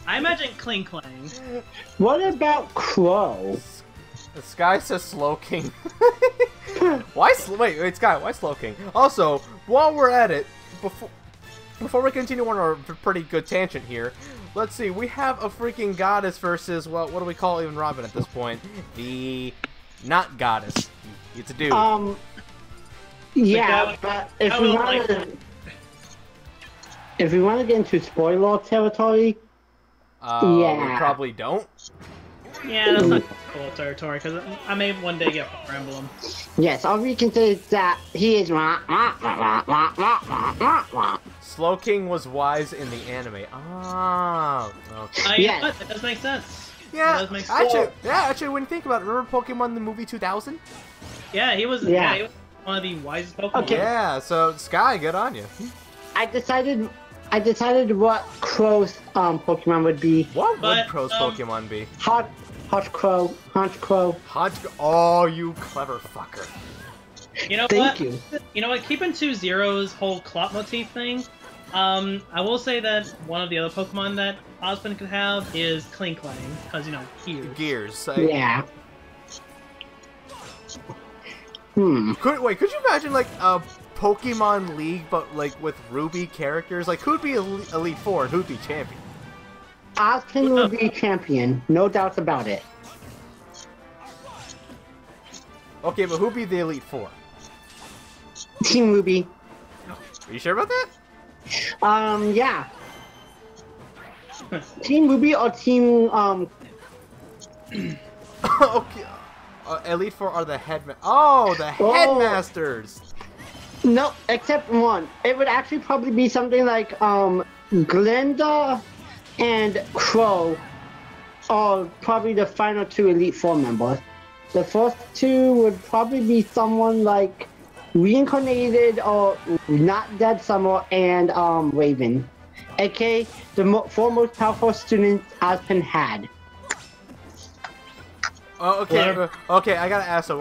I imagine Kling Klang. What about Crow? The Sky says Slowking. Wait, Sky, why Slowking? Also, while we're at it, before we continue on our pretty good tangent here, let's see, we have a freaking goddess versus, well, what do we call even Robin at this point? The... not goddess. It's a dude. Yeah, but if we want to get into spoiler territory, yeah. We probably don't. Yeah, that's not cool territory, because I may one day get Fire Emblem. Yes, all we can say is that he is Slowking was wise in the anime. Ah, okay. You Yes. know what? That does make sense. Yeah, That does make sense. actually, when you think about it, remember Pokemon the movie 2000? Yeah, he was. Yeah. He was one of the wisest Pokemon. Okay. Yeah, so Sky, good on you. I decided what Crow's Pokemon would be. What would But, Crow's Pokemon be? Hunch Crow. Oh, you clever fucker. You know Thank what? you. You know what? Keeping 2-0's whole clock motif thing, I will say that one of the other Pokemon that Ozpin could have is Kling Klang, because Gears. Yeah. Could you imagine like a Pokemon League, but like with Ruby characters? Like, who'd be Elite Four and who'd be champion? Ozpin will be champion, no doubts about it. Okay, but who'd be the Elite Four? Team Ruby. Are you sure about that? Yeah. Team Ruby or Team Okay. Elite Four are the headmasters. No, except one. It would actually probably be something like Glenda and Crow are probably the final two Elite Four members. The first two would probably be someone like reincarnated or not dead Summer and Raven, aka the four most powerful students Aspen had. Oh, okay. Okay, I gotta ask. So,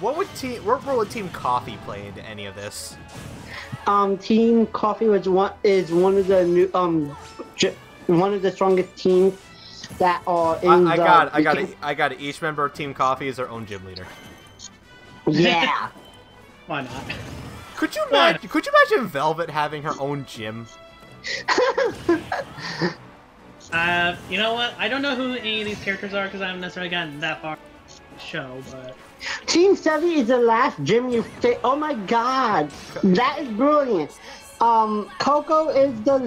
what would role would Team Coffee play into any of this? Team Coffee is one of the new one of the strongest teams that are in I got it. Each member of Team Coffee is their own gym leader. Yeah. Why not? Could you imagine Velvet having her own gym? You know what? I don't know who any of these characters are because I haven't necessarily gotten that far in the show, but... Team 7 is the last gym you stay. Oh my god! That is brilliant. Coco is the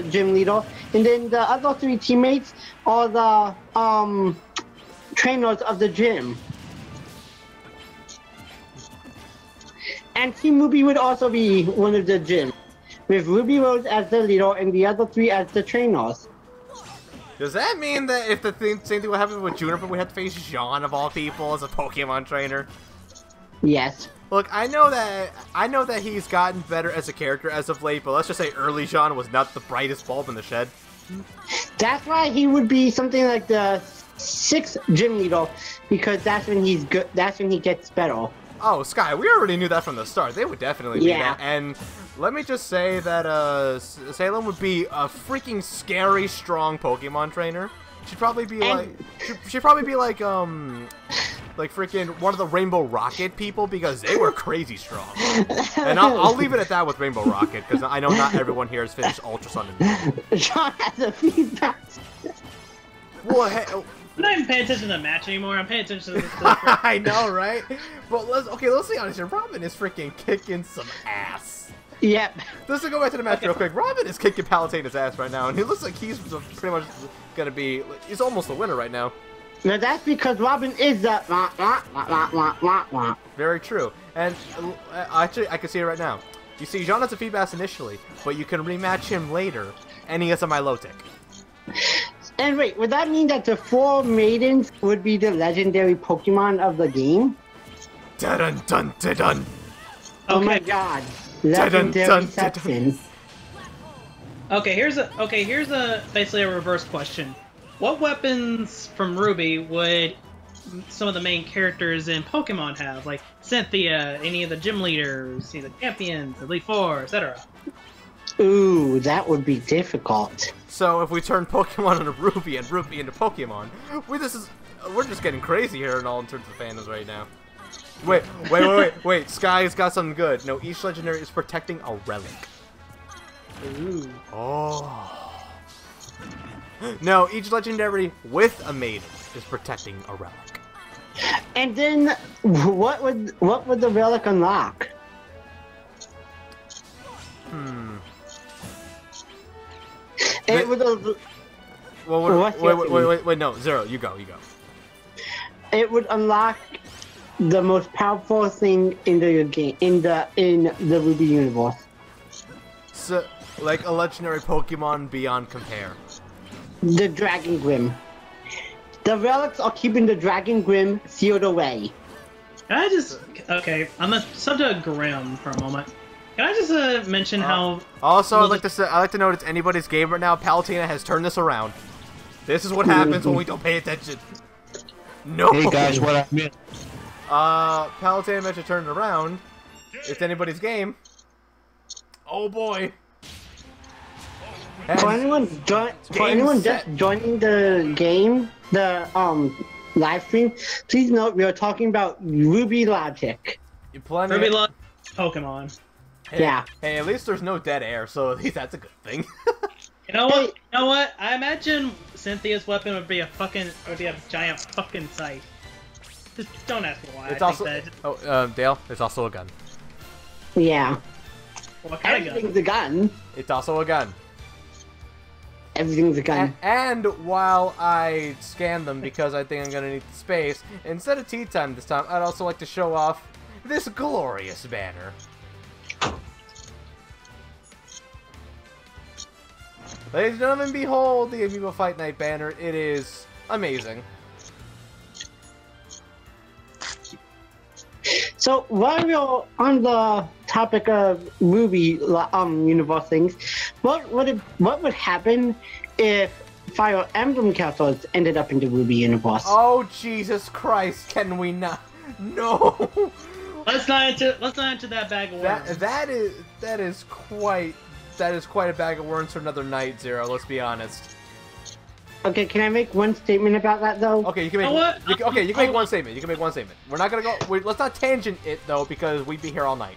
gym leader, and then the other three teammates are the trainers of the gym. And Team Ruby would also be one of the gyms, with Ruby Rose as the leader and the other three as the trainers. Does that mean that if the same thing would happen with Juniper, we have to face Jean of all people as a Pokemon trainer? Yes. Look, I know that he's gotten better as a character as of late, but let's just say early Jean was not the brightest bulb in the shed. That's why he would be something like the 6th gym leader, because that's when he's good. That's when he gets better. Oh, Sky, we already knew that from the start. They would definitely be that. And let me just say that Salem would be a freaking scary strong Pokemon trainer. She'd probably be like freaking one of the Rainbow Rocket people, because they were crazy strong. And I'll leave it at that with Rainbow Rocket, because I know not everyone here has finished Ultra Sun and Moon. John has a feedback. Well, hey, I'm not even paying attention to the match anymore. I'm paying attention to the I know, right? But let's be honest here. Robin is freaking kicking some ass. Yep. Let's go back to the match real quick. Robin is kicking Palutena's ass right now, and he looks like he's pretty much gonna be. He's almost the winner right now. Now that's because Robin is the Very true. And actually, I can see it right now. You see, Jean has a Feebas initially, but you can rematch him later, and he has a Milotic. And wait, would that mean that the 4 maidens would be the legendary Pokemon of the game? Dun dun dun dun. Oh my god. Legendary section. Okay, here's basically a reverse question. What weapons from Ruby would some of the main characters in Pokemon have? Like Cynthia, any of the gym leaders, the champions, Elite Four, etc. Ooh, that would be difficult. So if we turn Pokemon into Ruby and Ruby into Pokemon, we're just getting crazy here in terms of fandoms right now. Wait, Sky's got something good. No, each legendary is protecting a relic. Ooh. Oh. No, each legendary with a maiden is protecting a relic. And then, what would the relic unlock? It would. Wait, no, Zero, you go. It would unlock the most powerful thing in the game, in the Ruby universe. So, like a legendary Pokemon beyond compare. The Dragon Grim. The relics are keeping the Dragon Grim sealed away. Can I just... Okay, I'm a subject Grim for a moment. Can I just mention how... Also, I'd like to note it's anybody's game right now. Palutena has turned this around. This is what happens when we don't pay attention. No! Hey guys, what I mean? Palutena managed to turn it around. It's anybody's game. Oh boy. For anyone just joining the game, the live stream, please note we are talking about Ruby Logic. Ruby Logic Pokemon. Hey, yeah. Hey, at least there's no dead air, so at least that's a good thing. You know what? You know what? I imagine Cynthia's weapon would be a giant fucking scythe. Just don't ask me why. It's I also think that. Dale. It's also a gun. Yeah. What kind of gun? Everything's a gun. It's also a gun. Everything's a gun. And while I scan them because I think I'm gonna need the space, instead of tea time this time, I'd also like to show off this glorious banner. Ladies and gentlemen, behold the Amiibo Fight Night banner. It is amazing. So while we're on the topic of Ruby universe things, what would happen if Fire Emblem characters ended up in the Ruby universe? Oh Jesus Christ! Can we not? No. Let's not enter that bag of worms. That is quite a bag of worms for another night, Zero. Let's be honest. Okay, can I make one statement about that though? Okay, you can make. You can make one statement. You can make one statement. We're not gonna go. Let's not tangent it though, because we'd be here all night.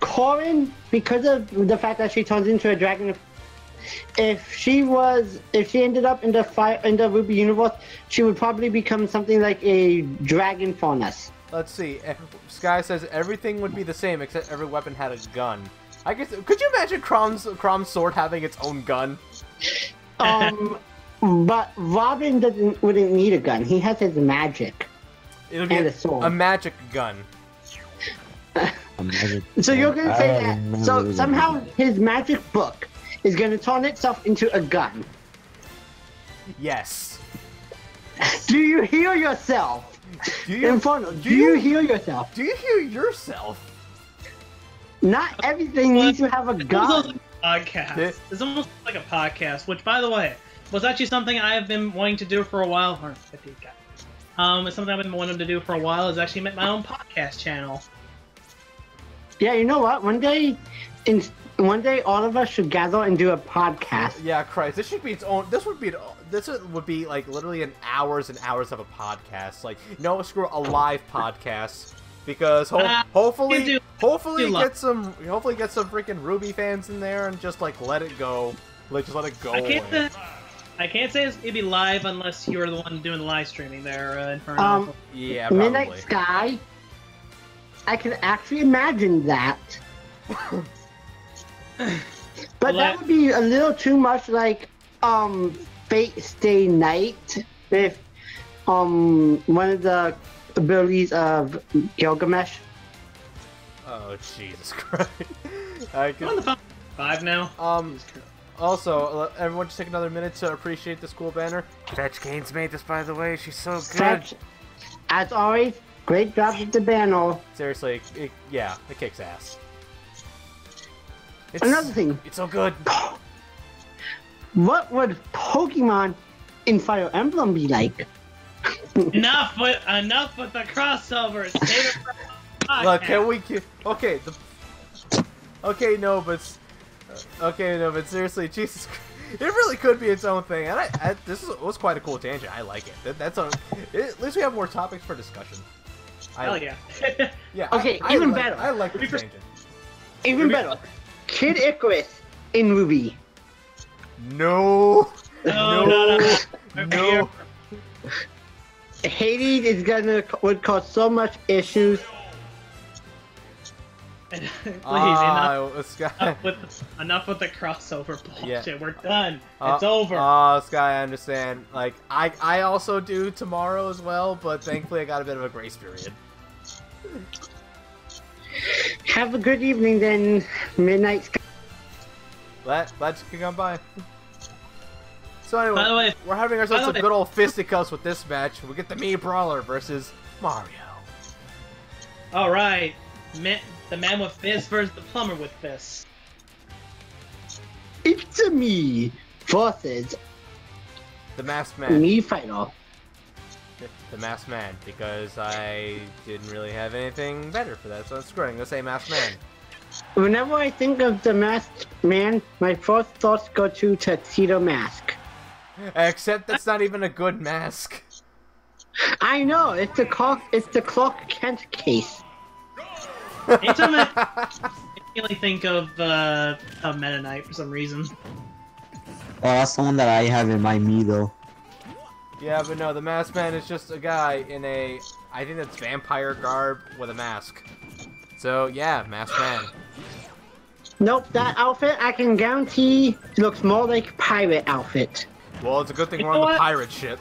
Corin, because of the fact that she turns into a dragon, if she ended up in the Ruby universe, she would probably become something like a dragon furnace. Let's see. Sky says everything would be the same except every weapon had a gun. I guess. Could you imagine Crom's sword having its own gun? But Robin wouldn't need a gun. He has his magic. It'll be and a sword. A magic gun. So you're gonna say that? So somehow his magic book is gonna turn itself into a gun. Yes. Do you hear yourself? Do you hear yourself? Do you hear yourself? Not everything needs to have a gun. Podcast. It's almost like a podcast, which, by the way, was actually something I have been wanting to do for a while. It's something I've been wanting to do for a while. Is actually make my own podcast channel. Yeah, you know what? One day, all of us should gather and do a podcast. Yeah, Christ, this should be its own. This would be like literally an hours and hours of a podcast. Like, no, screw a live podcast. Because hopefully get some freaking Ruby fans in there and just like let it go, just let it go. I can't say it'd be live unless you're the one doing the live streaming there, Inferno. Yeah, probably. Midnight Sky. I can actually imagine that. But that would be a little too much like Fate Stay Night with one of the abilities of Gilgamesh. Oh Jesus Christ! I'm on the 5 now. Also, everyone just take another minute to appreciate this cool banner. Fetch Gaines made this, by the way. She's so good. Fetch, as always, great job with the banner. Seriously, it kicks ass. Another thing. It's so good. What would Pokemon in Fire Emblem be like? Enough with the crossovers. Save it for the podcast. Look, can we? Okay, no, but seriously, Jesus, it really could be its own thing. And this was quite a cool tangent. I like it. That's at least we have more topics for discussion. Hell yeah. Yeah. Okay, even better. I like this tangent. Even better. Kid Icarus in Ruby. No. No. Hades would cause so much issues. Please, enough with the crossover bullshit. Yeah. We're done. It's over. Sky, I understand. Like, I also do tomorrow as well, but thankfully I got a bit of a grace period. Have a good evening then, Midnight Sky. Glad you could come by. So anyway, by the way, we're having ourselves a good old fisticuffs with this match. We get the Mii Brawler versus Mario. Alright. The man with fists versus the plumber with fists. It's a me versus the Masked Man. Me fighter. The Masked Man, because I didn't really have anything better for that, so I'm going to say Masked Man. Whenever I think of the Masked Man, my first thoughts go to Tuxedo Mask. Except that's not even a good mask. I know, it's the Clark Kent case. Anytime I really think of Meta Knight for some reason. Oh, that's the one that I have in my Amiibo. Yeah, but no, the Masked Man is just a guy in a, I think that's vampire garb with a mask. So yeah, Masked Man. Nope, that outfit I can guarantee looks more like pirate outfit. Well, it's a good thing we're on the pirate ship.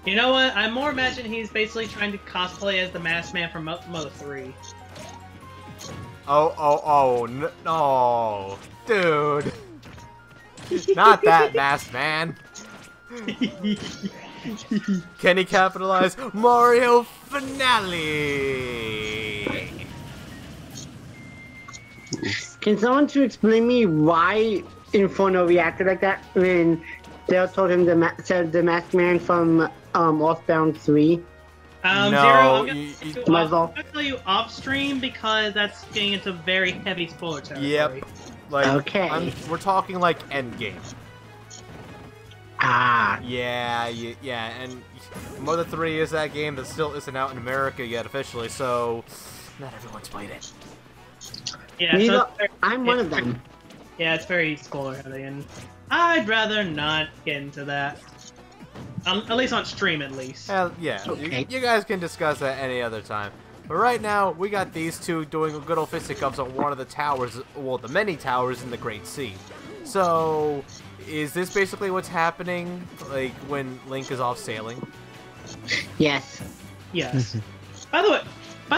You know what? I more imagine he's basically trying to cosplay as the Masked Man from Moto 3. No, dude. Not that Masked Man. Can he capitalize? Mario finale! Can someone to explain me why Inferno reacted like that when Dale told him said the Masked Man from Earthbound 3? No, Zero, Might as well. I'm gonna tell you off stream because that's getting into very heavy spoiler territory. Yep. Like, Okay. we're talking like endgame. Ah. Yeah, and Mother 3 is that game that still isn't out in America yet officially, so not everyone's played it. Yeah, Neither- so it's very- I'm one of them. Yeah, it's very spoiler heavy, and I'd rather not get into that. At least on stream, at least. Hell, yeah, Okay. you guys can discuss that any other time. But right now, we got these two doing a good old fisticuffs on one of the towers, well, the many towers in the Great Sea. So, is this basically what's happening, like, when Link is off sailing? Yes. Yes. By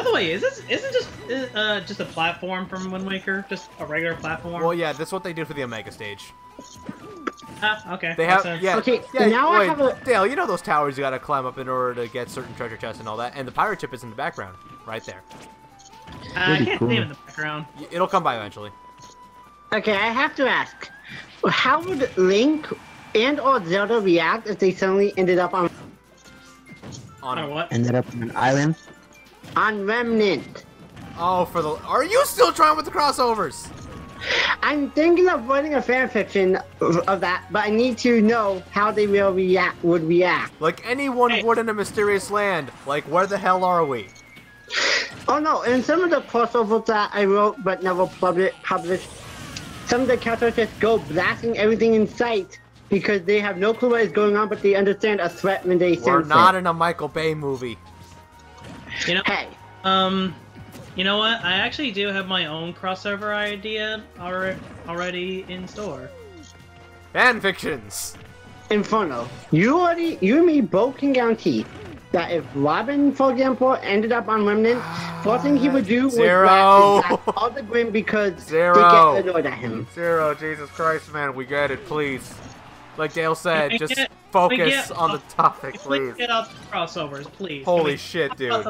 the way, isn't just a platform from Wind Waker? Just a regular platform? Well, yeah, that's what they did for the Omega stage. Ah, okay. They makes have, sense. yeah, Okay, yeah, now I wait, have a- Dale, you know those towers you gotta climb up in order to get certain treasure chests and all that, and the pirate ship is in the background, right there. I Pretty can't cool. see him in the background. It'll come by eventually. Okay, I have to ask, how would Link and or Zelda react if they suddenly ended up on Or what? Ended up on an island. Remnant? Oh, are you still trying with the crossovers? I'm thinking of writing a fanfiction of that, but I need to know how they would react. Like anyone Hey. would in a mysterious land. Like, where the hell are we? Oh no, and some of the crossovers that I wrote but never published, some of the characters just go blasting everything in sight because they have no clue what is going on, but they understand a threat when they We're sense not it. in a Michael Bay movie. You know, Hey, you know what? I actually do have my own crossover idea already in store. Fan fictions. Inferno, you and me both can guarantee that if Robin, for example, ended up on Remnant, first thing he would do was Zero. blast all the Grim because Zero. they get annoyed at him. Zero, Jesus Christ, man, we get it, please. Like Dale said, We just get- focus we get- on the topic, Please please. get off the crossovers, please. Holy Can shit, dude.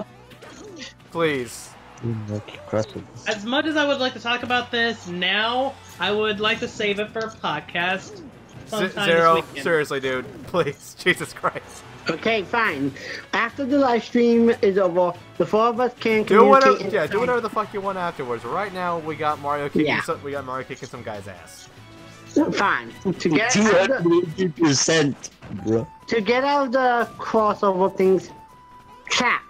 Please. Crossovers. As much as I would like to talk about this now, I would like to save it for a podcast sometime Zero, this weekend. seriously, dude, please. Jesus Christ. Okay, fine. After the live stream is over, the four of us can Do whatever, communicate. yeah, do whatever the fuck you want afterwards. Right now, we got Mario kicking Yeah. some guy's ass. Fine. To get out of the, 280%, bro. to get out of the crossover things, chat.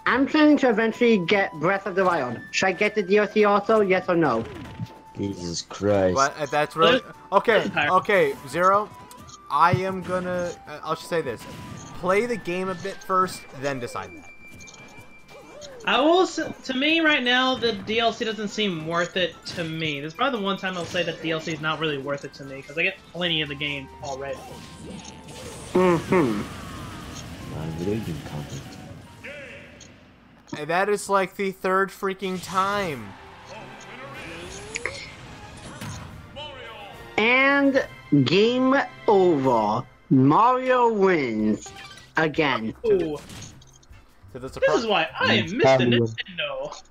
I'm planning to eventually get Breath of the Wild. Should I get the DLC also? Yes or no? Jesus Christ. But that's really okay. Empire. Okay, Zero. I am gonna. I'll just say this: play the game a bit first, then decide that. I will. To me, right now, the DLC doesn't seem worth it to me. This is probably the one time I'll say that DLC is not really worth it to me because I get plenty of the game already. Mm-hmm. Video game content. And that is like the third freaking time. And game over. Mario wins. Again. Ooh, To the this surprise. is why I am Mr. Mario. Nintendo.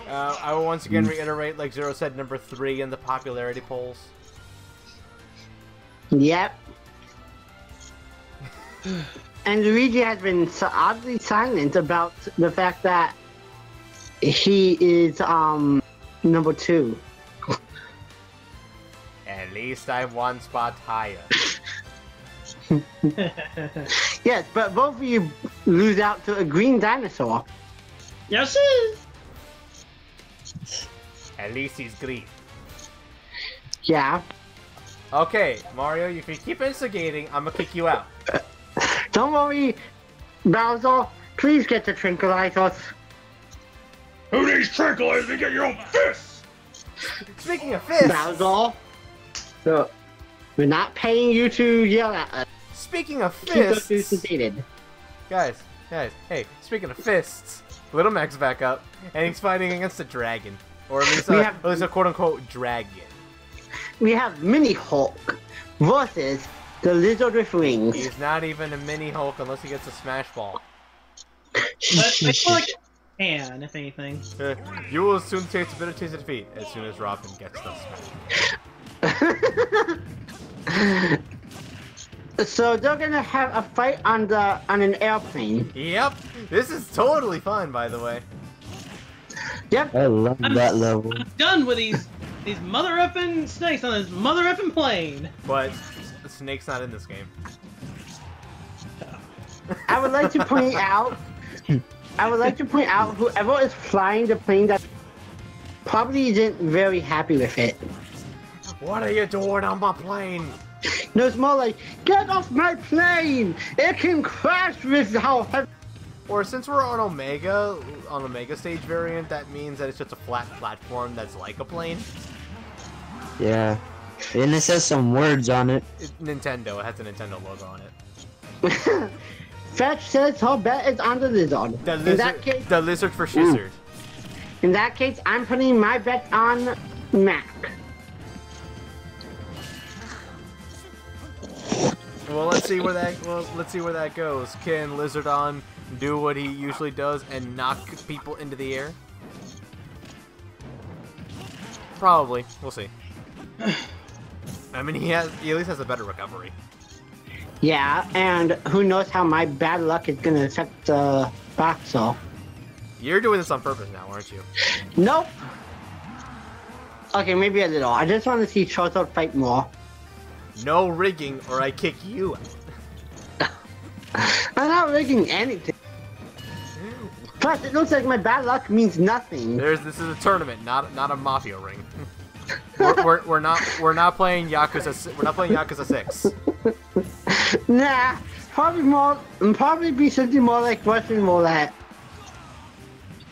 I will once again reiterate, like Zero said, number 3 in the popularity polls. Yep. And Luigi has been so oddly silent about the fact that he is number 2. At least I'm one spot higher. Yes, but both of you lose out to a green dinosaur. Yes. At least he's green. Yeah. Okay, Mario, if you keep instigating, I'm gonna kick you out. Don't worry, Bowser. Please get the tranquilizers. Who needs tranquilizers? Get your own fists! Speaking of fists, Bowser. So, we're not paying you to yell at us. speaking of Keep us fists, sedated. guys, hey, speaking of fists, Little Mac's back up, and he's fighting against a dragon, or at least We have- a quote-unquote dragon. We have Mini Hulk, versus the lizard with wings. He's not even a mini Hulk unless he gets a Smash Ball. But I feel like can, if anything. You will soon taste a bitter taste of defeat as soon as Robin gets the Smash Ball. So they're gonna have a fight on an airplane. Yep, this is totally fun, by the way. Yep. I love that level. I'm done with these mother effing snakes on this mother effing plane. But the snake's not in this game. I would like to point out. Whoever is flying the plane that probably isn't very happy with it. What are you doing on my plane? No, it's more like, get off my plane! It can crash with how heavy. Or since we're on Omega stage variant, that means that it's just a flat platform that's like a plane. Yeah. And it says some words on it. Nintendo, it has a Nintendo logo on it. Fetch says her bet is on the lizard. The lizard for Shizzard. In that case, I'm putting my bet on Mac. Well, let's see where that goes. Can Lizardon do what he usually does and knock people into the air? Probably. We'll see. I mean, he at least has a better recovery. Yeah, and who knows how my bad luck is gonna affect the Baxel. You're doing this on purpose now, aren't you? Nope. Okay, maybe a little. I just want to see Charizard fight more. No rigging, or I kick you out. I'm not rigging anything. Plus, it looks like my bad luck means nothing. This is a tournament, not a mafia ring. we're not playing Yakuza. We're not playing Yakuza 6. Nah, probably be something more like Russian roulette.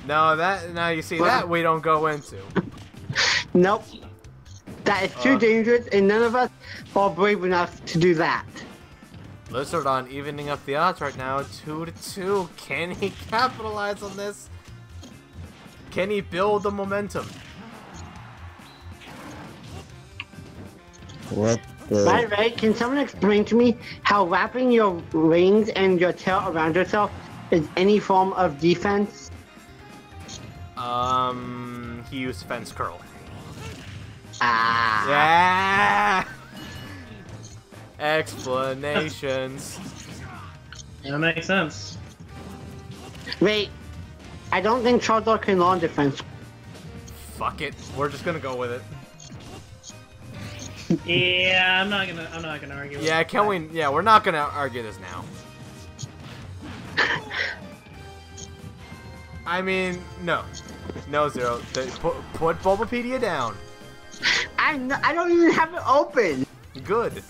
No, now you see that we don't go into. Nope. That is too dangerous, and none of us are brave enough to do that. Lizardon evening up the odds right now, 2-2. Can he capitalize on this? Can he build the momentum? What the? By the way, can someone explain to me how wrapping your rings and your tail around yourself is any form of defense? He used fence curl. Ah. Yeah. Explanations. That makes sense. Wait, I don't think Charizard can learn defense. Fuck it. We're just gonna go with it. Yeah, I'm not gonna argue with Yeah, that. can we? Yeah, we're not gonna argue this now. I mean, no, Zero. Put Bulbapedia down. I don't even have it open. Good.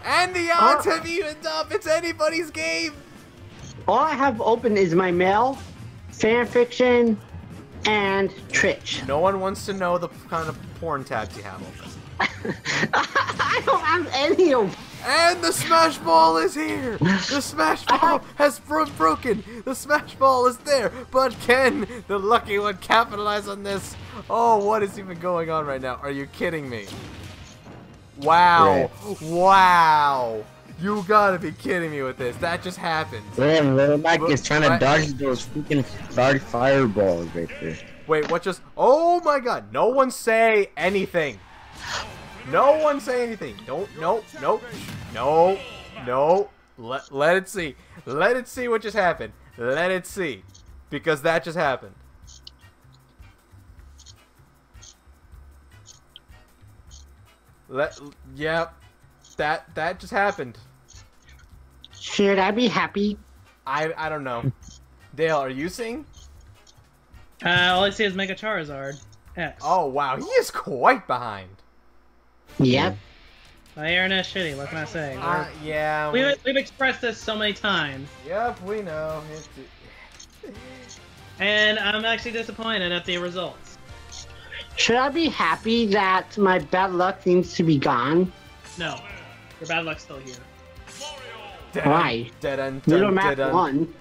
And the odds have evened up. It's anybody's game. All I have open is my mail, fanfiction, and Twitch. No one wants to know the kind of porn tabs you have open. I don't have any of. And the Smash Ball is here! The Smash Ball has broken! The Smash Ball is there! But can the lucky one capitalize on this? Oh, what is even going on right now? Are you kidding me? Wow! Wow! You gotta be kidding me with this. That just happened. Damn, little Mike is trying to dodge those freaking dark fireballs right there. Wait, what just... Oh my god! No one say anything! No one say anything. No. Let it see. Let it see what just happened. Let it see. Because that just happened. Yep. That just happened. Should I be happy? I don't know. Dale, are you seeing? All I see is Mega Charizard. X. Oh wow, he is quite behind. Yep. My internet's shitty. What can I say? Yeah. We've expressed this so many times. Yep, we know. And I'm actually disappointed at the results. Should I be happy that my bad luck seems to be gone? No. Your bad luck's still here. Why? Little Mac won.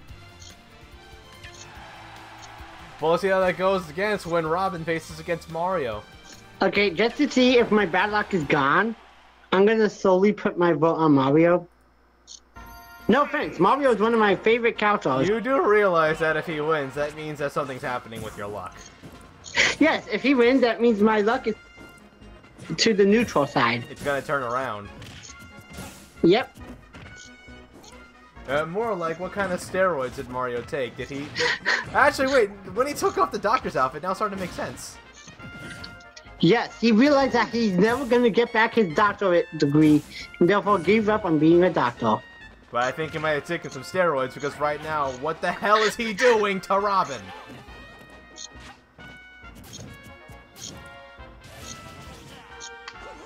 Well, let's see how that goes against when Robin faces against Mario. Okay, just to see if my bad luck is gone, I'm gonna slowly put my vote on Mario. No offense, Mario is one of my favorite characters. You do realize that if he wins, that means that something's happening with your luck. Yes, if he wins, that means my luck is to the neutral side. It's gonna turn around. Yep. More like, what kind of steroids did Mario take? Actually, wait, when he took off the doctor's outfit, now it's starting to make sense. Yes, he realized that he's never gonna get back his doctorate degree, and therefore gave up on being a doctor. But I think he might have taken some steroids, because right now, what the hell is he doing to Robin?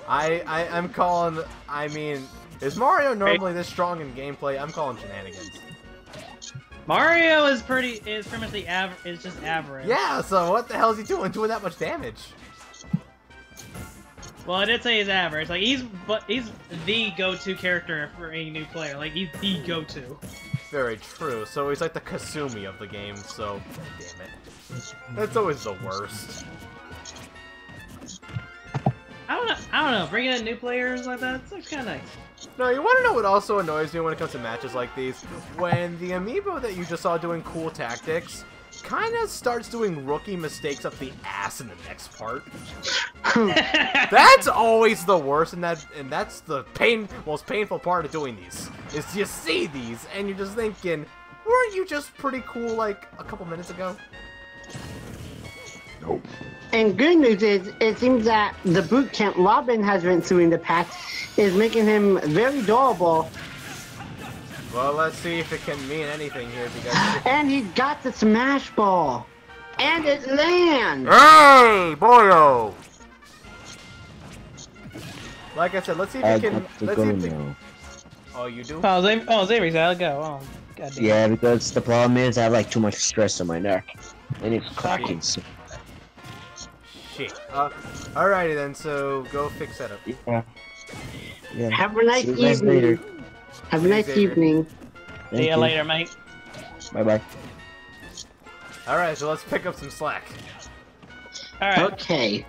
I'm calling, I mean, is Mario normally this strong in gameplay? I'm calling shenanigans. Mario is pretty much the average. Is just average. Yeah. So what the hell is he doing that much damage? Well, I did say he's average. Like he's the go-to character for a new player. Like he's the go-to. Very true. So he's like the Kasumi of the game. So damn it, that's always the worst. I don't know. Bringing in new players like that, it's kind of nice. No, you want to know what also annoys me when it comes to matches like these? When the amiibo that you just saw doing cool tactics kind of starts doing rookie mistakes up the ass in the next part. That's always the worst, and that's the most painful part of doing these. Is you see these, and you're just thinking, weren't you just pretty cool like a couple minutes ago? Nope. And good news is, it seems that the boot camp Robin has been through in the past is making him very durable. Well, let's see if it can mean anything here, because... And he's got the smash ball. And it lands! Hey, boyo! Like I said, let's see if it can... Let's see if it... Oh, you do? Oh, Xavier's gotta go. Oh, goddamn. Yeah, because the problem is I have like too much stress on my neck. And it's cracking. Shit. Alrighty then, so go fix that up. Yeah. Have a nice See you guys evening. later. Have a nice evening. See you later, mate. Bye-bye. Alright, so let's pick up some slack. Alright. Okay.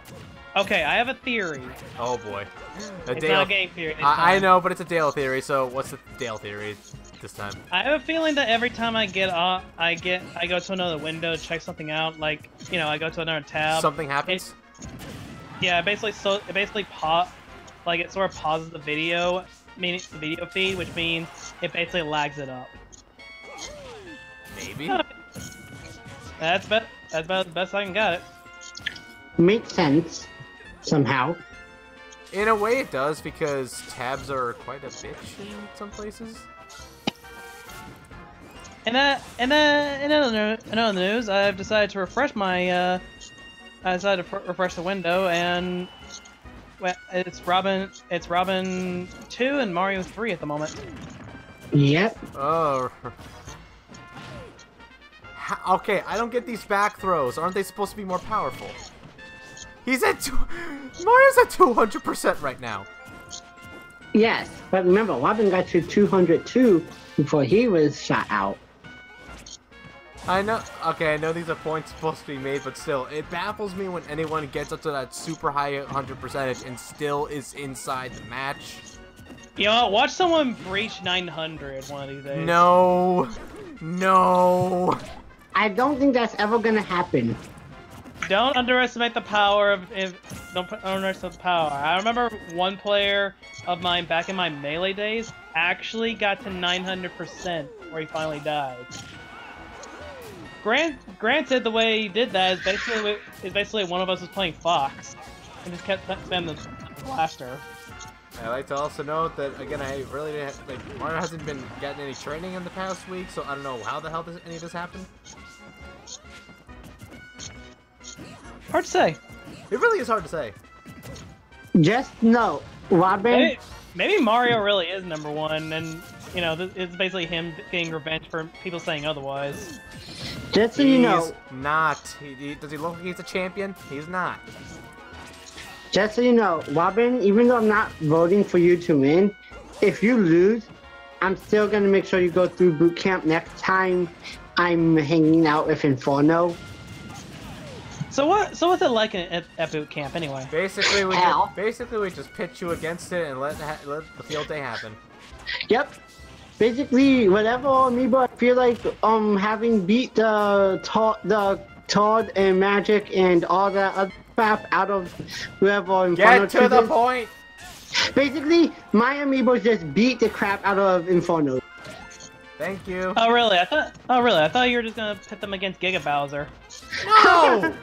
Okay, I have a theory. Oh boy. It's not a game theory. I know, but it's a Dale theory, so what's the Dale theory this time? I have a feeling that every time I get off, I go to another window to check something out, like, you know, I go to another tab. Something happens? Yeah, it basically sort of pauses the video, meaning the video feed, which means it basically lags it up. Maybe? That's about the best I can get it. Makes sense. Somehow. In a way it does, because tabs are quite a bitch in some places. In other news, I've decided to refresh my, refresh the window, and well, it's Robin 2 and Mario 3 at the moment. Yep. Oh. Okay, I don't get these back throws. Aren't they supposed to be more powerful? He's at Mario's at 200% right now. Yes, but remember, Robin got to 202 before he was shot out. I know. Okay, I know these are points supposed to be made, but still, it baffles me when anyone gets up to that super high 100% and still is inside the match. You know, watch someone breach 900 one of these days. No. No. I don't think that's ever gonna happen. Don't underestimate the power of don't underestimate the power. I remember one player of mine back in my Melee days actually got to 900% where he finally died. Granted, the way he did that is basically one of us was playing Fox and just kept spamming the blaster. I like to also note that, again, I really didn't, Mario hasn't been getting any training in the past week, so I don't know how the hell any of this happened. Hard to say. It really is hard to say. Just know, Robin. Maybe Mario really is #1, and you know, it's basically him getting revenge for people saying otherwise. Just so you know. He's not. Does he look like he's a champion? He's not. Just so you know, Robin, even though I'm not voting for you to win, if you lose, I'm still gonna make sure you go through boot camp next time I'm hanging out with Inferno. So what's it like at boot camp anyway? Basically, we Ow. just pitch you against it and let the field day happen. Yep. Basically, whatever amiibo I feel like having beat the Todd and Magic and all that other crap out of whoever Inferno Get to the chooses. point. Basically, my amiibos just beat the crap out of Inferno. Thank you. Oh really? I thought you were just gonna pit them against Giga Bowser. No!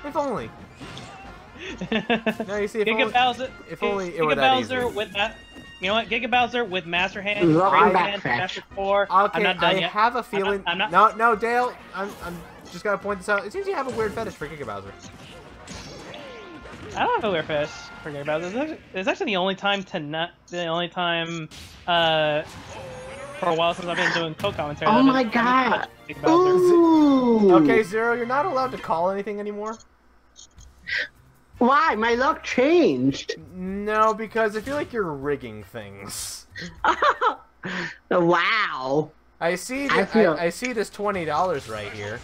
If only. No, you see, Giga Bowser. if only it were Giga that Bowser easy. with that. You know what? Giga Bowser with Master Hand, Loving Great Hand, backtrack. Master Core. Okay, I'm not done I yet. have a feeling. I'm not. No, Dale. I'm just gonna point this out. It seems you have a weird fetish for Giga Bowser. I don't have a weird fetish for Giga Bowser. It's actually the only time for a while since I've been doing co-commentary. Oh that I've my been god! Giga Bowser. Ooh. Okay, Zero, you're not allowed to call anything anymore. Why? My luck changed. No, because I feel like you're rigging things. Wow. I see. I feel- I see this $20 right here.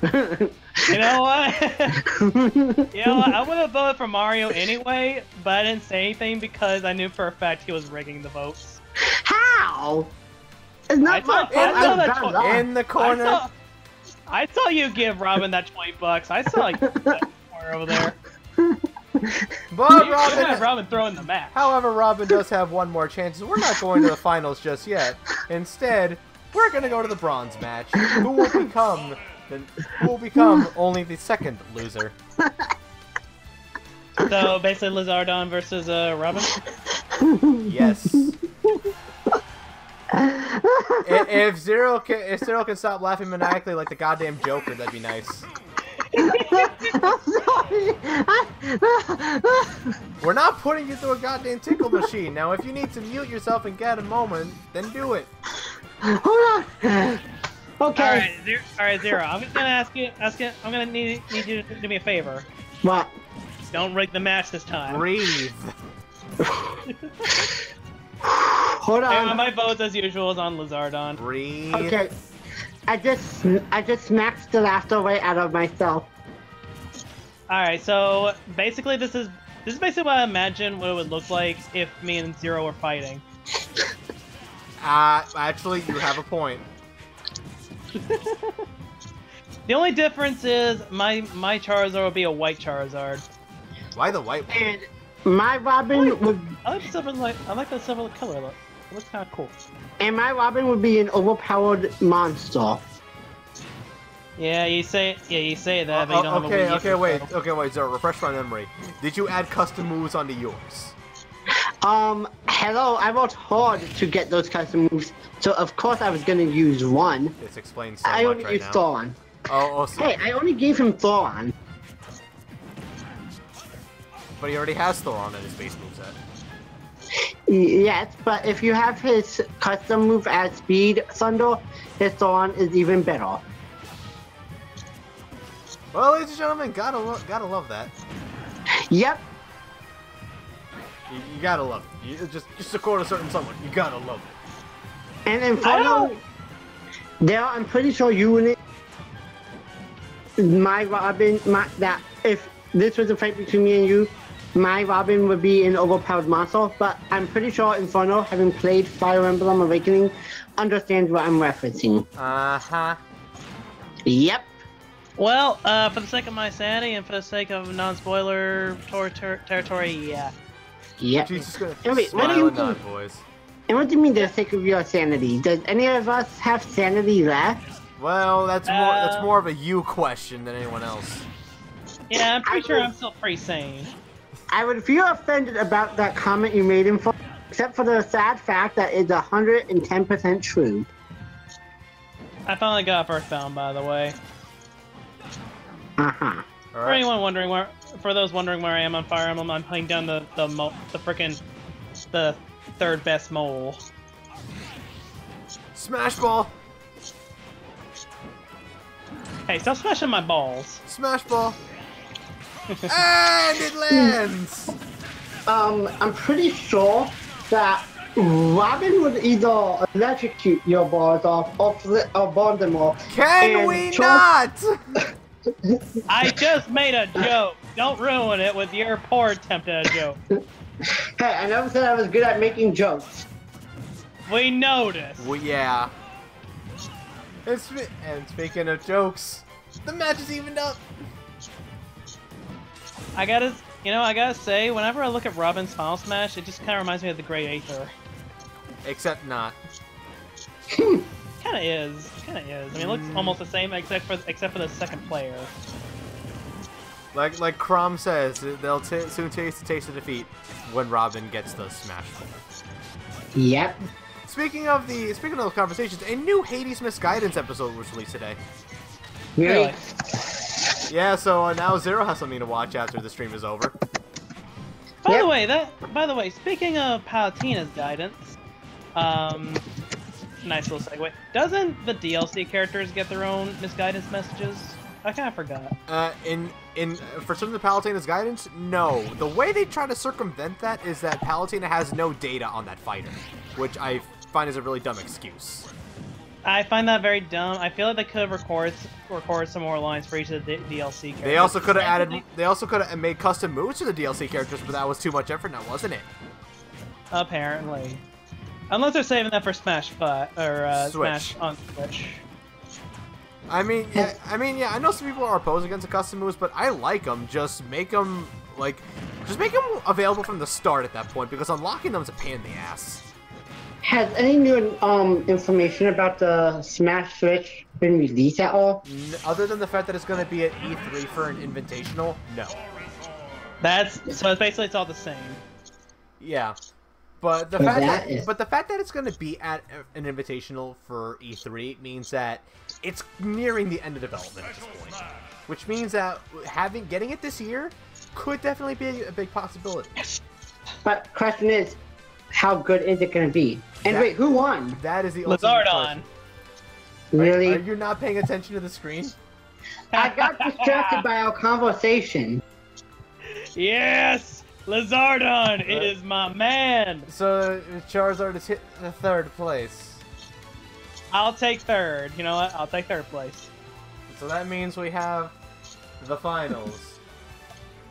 You know what? I would have voted for Mario anyway, but I didn't say anything because I knew for a fact he was rigging the votes. How? It's not my I fault. saw I was that bad tw- luck. In the corner. I saw you give Robin that $20. I saw you give that corner over there. But You should have Robin. Robin throwing the match. However, Robin does have one more chance. We're not going to the finals just yet. Instead, we're gonna go to the bronze match. Who will become only the second loser? So basically, Lizardon versus Robin. Yes. If Zero can stop laughing maniacally like the goddamn Joker, that'd be nice. I'm sorry. We're not putting you through a goddamn tickle machine. Now, if you need to mute yourself and get a moment, then do it. Hold on. Okay. All right, Zero. I'm just gonna ask you. I'm gonna need you to do me a favor. What? Don't rig the match this time. Breathe. Hold And on. my votes, as usual, is on Lizardon. Breathe. Okay. I just smacked the laughter right out of myself. All right, so basically, this is basically what I imagine what it would look like if me and Zero were fighting. Actually, you have a point. The only difference is my Charizard would be a white Charizard. Why the white one? And my Robin would I like the silver color look. It looks kind of cool. be an overpowered monster. Yeah, you say that, but you don't have a Wii U Okay, wait, Zero, refresh my memory. Did you add custom moves onto yours? Hello, I worked hard to get those custom moves, so of course I was gonna use one. This explains so I much only right used now. Thoron. Oh, so, Hey, I only gave him Thoron. but he already has Thoron in his base moveset. Yes, but if you have his custom move as Speed Thunder, his Thoron is even better. Well, ladies and gentlemen, gotta love that. Yep. You gotta love it. Just to quote a certain someone, you gotta love it. And Inferno, there, I'm pretty sure you wouldn't. My Robin, that if this was a fight between me and you, my Robin would be an overpowered monster. But I'm pretty sure Inferno, having played Fire Emblem Awakening, understands what I'm referencing. Uh-huh. Yep. Well, for the sake of my sanity and for the sake of non-spoiler territory, yeah. Yep. Jesus gonna Hey, wait, what do smile you and nod, think? boys. And what do you mean the sake of your sanity? Does any of us have sanity left? Well, that's more of a you question than anyone else. Yeah, I'm pretty sure I'm still pretty sane. I would feel offended about that comment you made, except for the sad fact that it's 110% true. I finally got Earthbound, by the way. Uh-huh. For anyone wondering for those wondering where I am on Fire Emblem, I'm playing down the third best mole. Smash ball. Hey, stop smashing my balls. Smash ball. And it lands. I'm pretty sure that Robin would either electrocute your balls off or burn them off. Can And we Char- not? I just made a joke. Don't ruin it with your poor attempt at a joke. Hey, I never said I was good at making jokes. We noticed. Well, yeah. And speaking of jokes, the match is evened up. I gotta say, whenever I look at Robin's final smash, it just kind of reminds me of the Great Aether. Except not. Kinda is. I mean, it looks almost the same, except for the second player. Like Crom says, they'll soon taste the taste of defeat when Robin gets the smash. Yep. Speaking of those conversations, a new Hades Misguidance episode was released today. Really? Yeah, so now Zero has something to watch after the stream is over. By the way, speaking of Palutena's guidance, nice little segue. Doesn't the DLC characters get their own misguidance messages? I kind of forgot. For some of the Palutena's guidance, no. The way they try to circumvent that is that Palutena has no data on that fighter, which I find is a really dumb excuse. I find that very dumb. I feel like they could have recorded some more lines for each of the DLC characters. They also could have added. They also could have made custom moves to the DLC characters, but that was too much effort, now wasn't it? Apparently, unless they're saving that for Smash, or Switch. Smash on Switch. I mean, yeah. I know some people are opposed against the custom moves, but I like them. Just make them available from the start at that point, because unlocking them is a pain in the ass. Has any new information about the Smash Switch been released at all? Other than the fact that it's going to be at E3 for an invitational, no. So basically it's all the same. Yeah, but the fact that it's going to be at an invitational for E3 means that it's nearing the end of development at this point, which means that getting it this year could definitely be a big possibility. But question is, how good is it going to be? And wait, who won? That is the ultimate Lazardon. question. Really? Are you not paying attention to the screen? I got distracted by our conversation. Yes! Lazardon is my man! So Charizard has hit the 3rd place. I'll take 3rd. You know what? I'll take 3rd place. So that means we have the finals.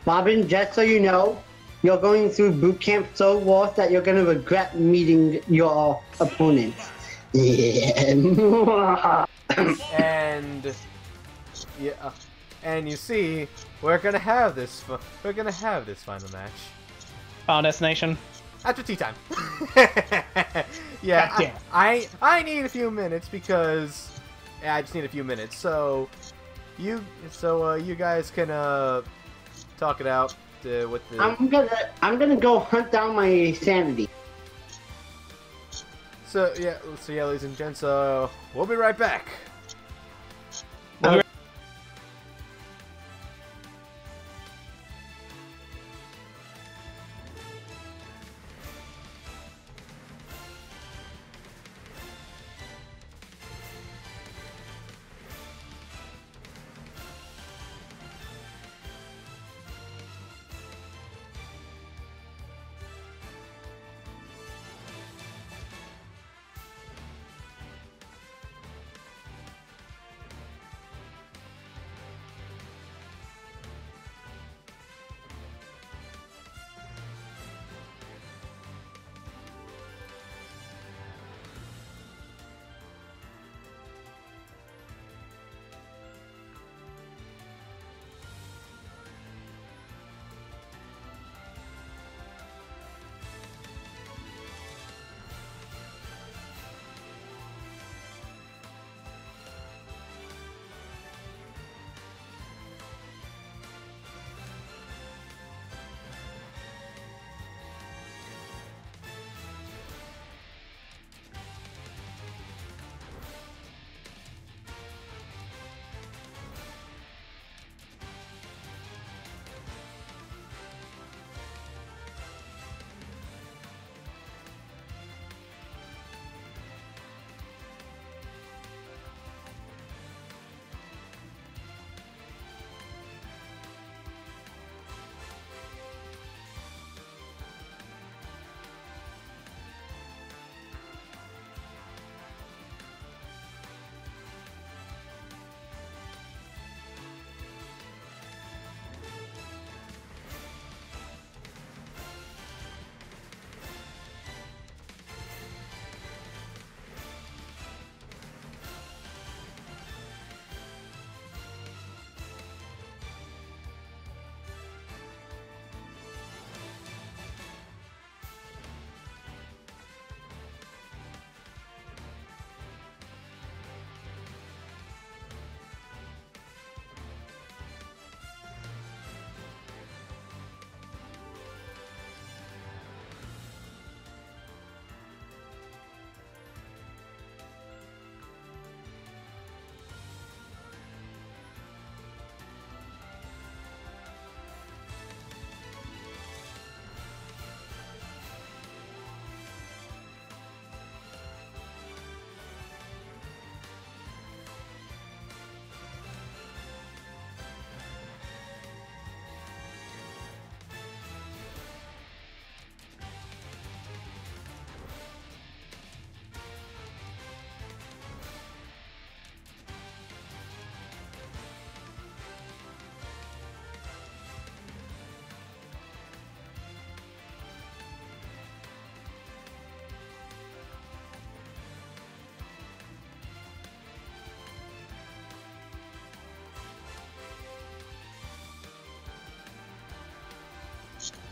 Robin, just so you know, you're going through boot camp so worse that you're going to regret meeting your opponents. Yeah. And you see, we're gonna have this final match. Final destination. After tea time. Yeah, I need a few minutes because I just need a few minutes. So you guys can talk it out with the. I'm gonna go hunt down my sanity. So yeah, ladies and gents, we'll be right back.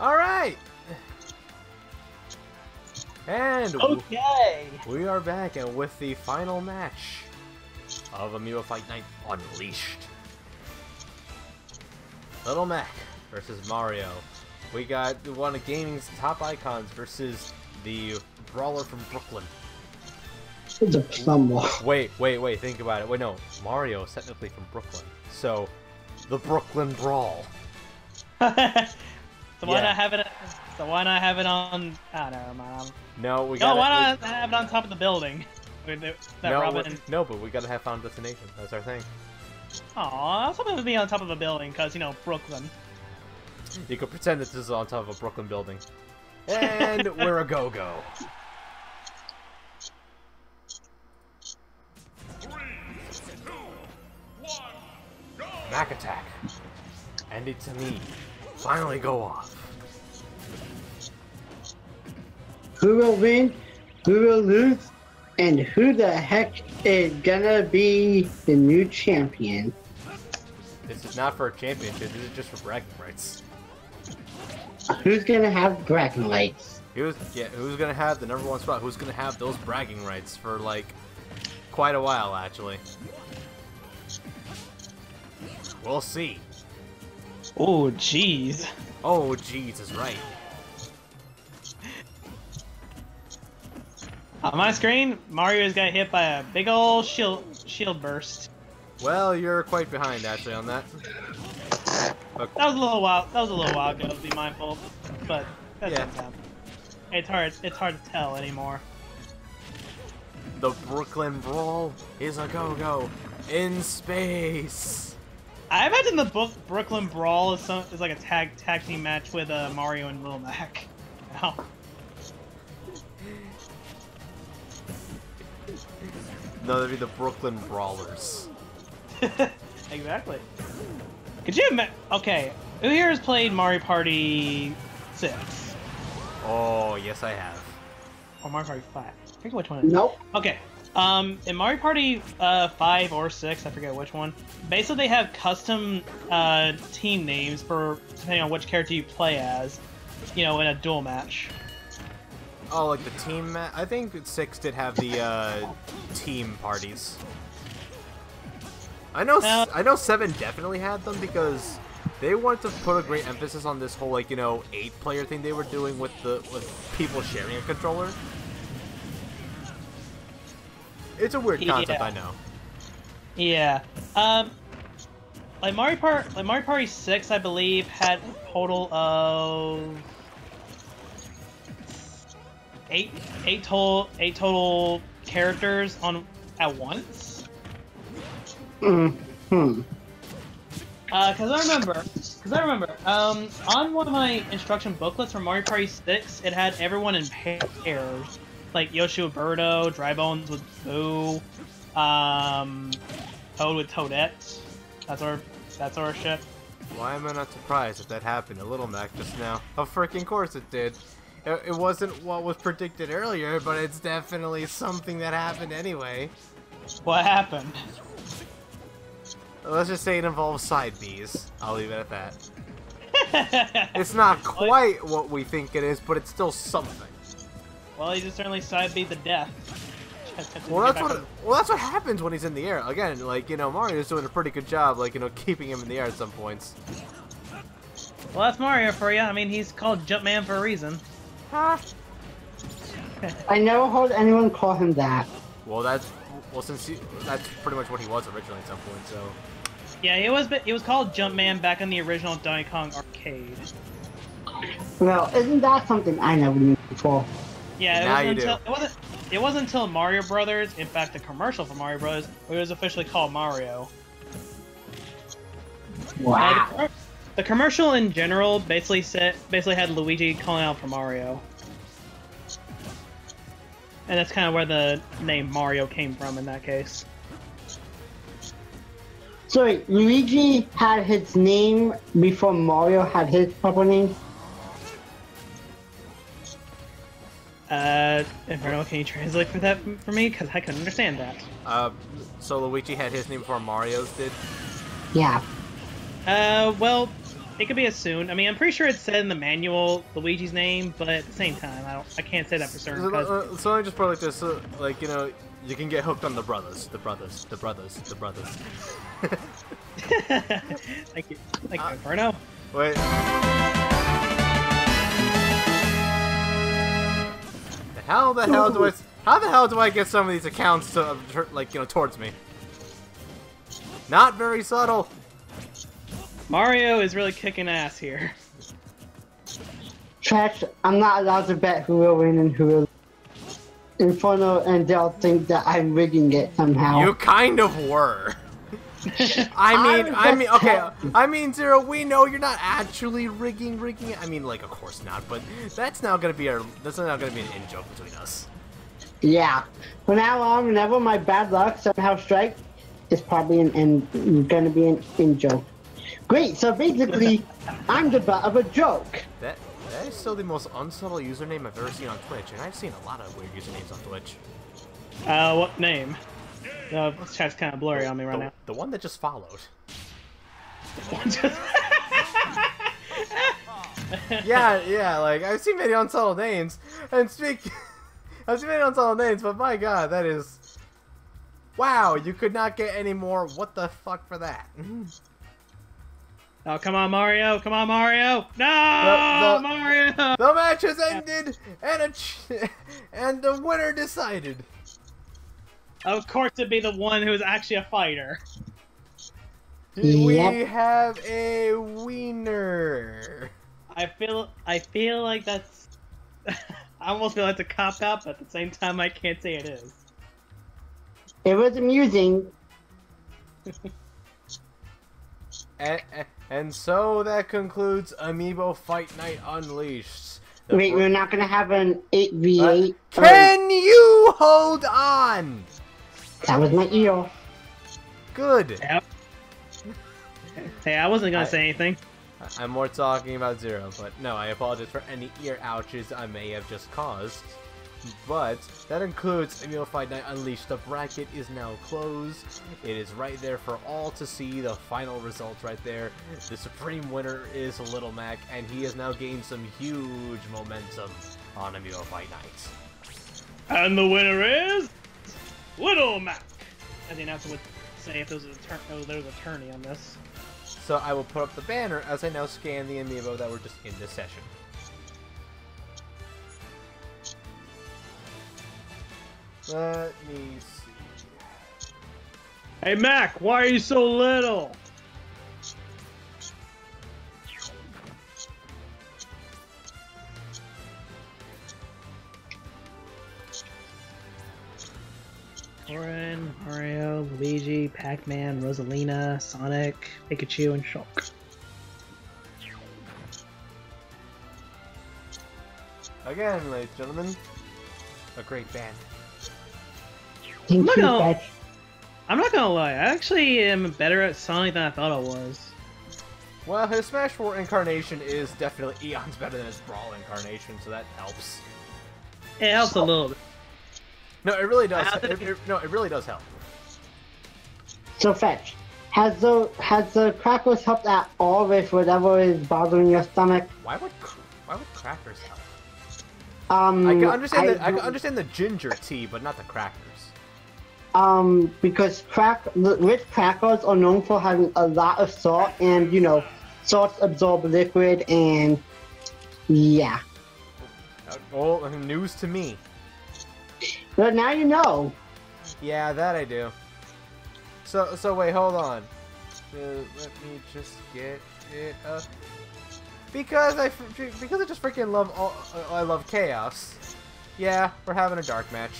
Alright! And Okay. we are back, and with the final match of Amiibo Fight Night Unleashed. Little Mac versus Mario. We got one of gaming's top icons versus the brawler from Brooklyn. It's a plumber. Wait, think about it. Wait, no, Mario is technically from Brooklyn. So, the Brooklyn Brawl. So why not have it? So why not have it on? Oh, never mind. No, we No, got. why not have it on top of the building? No, but we gotta have Final Destination. That's our thing. Aw, I was hoping it would be on top of a building, cause you know Brooklyn. You could pretend that this is on top of a Brooklyn building. And we're a go-go. 3, 2, 1, go! Mac attack. And it's me. Finally go off. Who will win? Who will lose? And who the heck is gonna be the new champion? This is not for a championship, this is just for bragging rights. Who's gonna have bragging rights? Who's gonna have the #1 spot? Who's gonna have those bragging rights for like quite a while actually? We'll see. Oh, jeez. Oh Jesus, right. On my screen, Mario's got hit by a big ol' shield burst. Well, you're quite behind actually on that. That was a little while. That was a little while ago. Be mindful, but that's Yeah. happen. It's hard. It's hard to tell anymore. The Brooklyn Brawl is a go-go in space. I imagine the Brooklyn Brawl is like a tag team match with Mario and Lil Mac. Wow. No, that'd be the Brooklyn Brawlers. Exactly. Could you imagine? Okay, who here has played Mario Party 6? Oh, yes I have. Or Mario Party 5? I forget which one it is. Nope. Okay. In Mario Party 5 or 6, I forget which one. Basically, they have custom team names for depending on which character you play as. You know, in a duel match. Oh, like the team I think 6 did have the team parties. I know 7 definitely had them because they wanted to put a great emphasis on this whole like, you know, 8-player thing they were doing with people sharing a controller. It's a weird concept, Yeah. I know. Yeah. Like Mario Party 6, I believe, had a total of eight total characters at once. Mm-hmm. Cause I remember, on one of my instruction booklets for Mario Party 6, it had everyone in pairs. Like Yoshi with Birdo, Drybones with Boo, Toad with Toadette, that sort of shit. Why am I not surprised if that happened to Little Mac just now? Of freaking course it did. It wasn't what was predicted earlier, but it's definitely something that happened anyway. What happened? Let's just say it involves side Bs. I'll leave it at that. It's not quite what we think it is, but it's still something. Well, he just certainly side beat the death. Well, that's what happens when he's in the air. Again, like, you know, Mario's doing a pretty good job, like, you know, keeping him in the air at some points. Well, that's Mario for you. I mean, he's called Jumpman for a reason. Huh? I never heard anyone call him that. Well, that's pretty much what he was originally at some point. So. Yeah, it was called Jumpman back in the original Donkey Kong arcade. Well, isn't that something I never knew before? Yeah, it wasn't until Mario Brothers, in fact, the commercial for Mario Brothers, it was officially called Mario. Wow. The commercial in general basically had Luigi calling out for Mario. And that's kind of where the name Mario came from in that case. Sorry, Luigi had his name before Mario had his proper name? Inferno, can you translate for that for me? Because I couldn't understand that. So Luigi had his name before Mario's did? Yeah. Well, It could be a soon. I mean, I'm pretty sure it's said in the manual Luigi's name, but at the same time, I can't say that for certain. So I just put it like this, like, you know, you can get hooked on the brothers. Thank you, Inferno. Wait. How the hell do I get some of these accounts to, like, you know, towards me? Not very subtle. Mario is really kicking ass here. Trash, I'm not allowed to bet who will win and who will. Inferno and they'll think that I'm rigging it somehow. You kind of were. I mean, Zero, we know you're not actually rigging it. I mean, like, of course not, but that's now gonna be an in-joke between us. Yeah. From now on, whenever my bad luck somehow strikes, it's probably gonna be an in-joke. Great, so basically, I'm the butt of a joke. That is still the most unsubtle username I've ever seen on Twitch, and I've seen a lot of weird usernames on Twitch. What name? This chat's kind of blurry on me right now. The one that just followed. yeah, like, I've seen many unsubtle names, and I've seen many unsubtle names, but my god, that is... Wow, you could not get any more what the fuck for that. Oh, come on, Mario! Come on, Mario! No, Mario! The match has ended, and the winner decided. Of course, it'd be the one who's actually a fighter. We have a wiener. I feel like that's. I almost feel like it's a cop out, but at the same time, I can't say it is. It was amusing. And so that concludes Amiibo Fight Night Unleashed. Wait, we're not gonna have an 8v8? Can you hold on? That was my ear. Good. Yep. Hey, I wasn't gonna say anything. I'm more talking about Zero, but no, I apologize for any ear ouches I may have just caused. But that includes Amiibo Fight Night Unleashed. The bracket is now closed. It is right there for all to see. The final results right there. The supreme winner is Little Mac, and he has now gained some huge momentum on Amiibo Fight Night. And the winner is Little Mac. As the announcer would say if there was an attorney on this. So I will put up the banner as I now scan the Amiibo that were just in this session. Let me see. Hey Mac, why are you so little? Lauren, Mario, Luigi, Pac-Man, Rosalina, Sonic, Pikachu, and Shulk. Again, ladies and gentlemen, a great band. I'm not gonna lie, I actually am better at Sonic than I thought I was. Well, his Smash 4 incarnation is definitely eons better than his Brawl incarnation, so that helps. It helps a little bit. No, it really does. It really does help. So Fetch, has the crackers helped at all with whatever is bothering your stomach? Why would crackers help? I can understand the ginger tea, but not the crackers. Because rich crackers are known for having a lot of salt, and you know, salts absorb liquid, and yeah. Well, news to me. But now you know. Yeah, that I do. So wait, hold on. Let me just get it up. Because I just freaking love I love chaos. Yeah, we're having a dark match.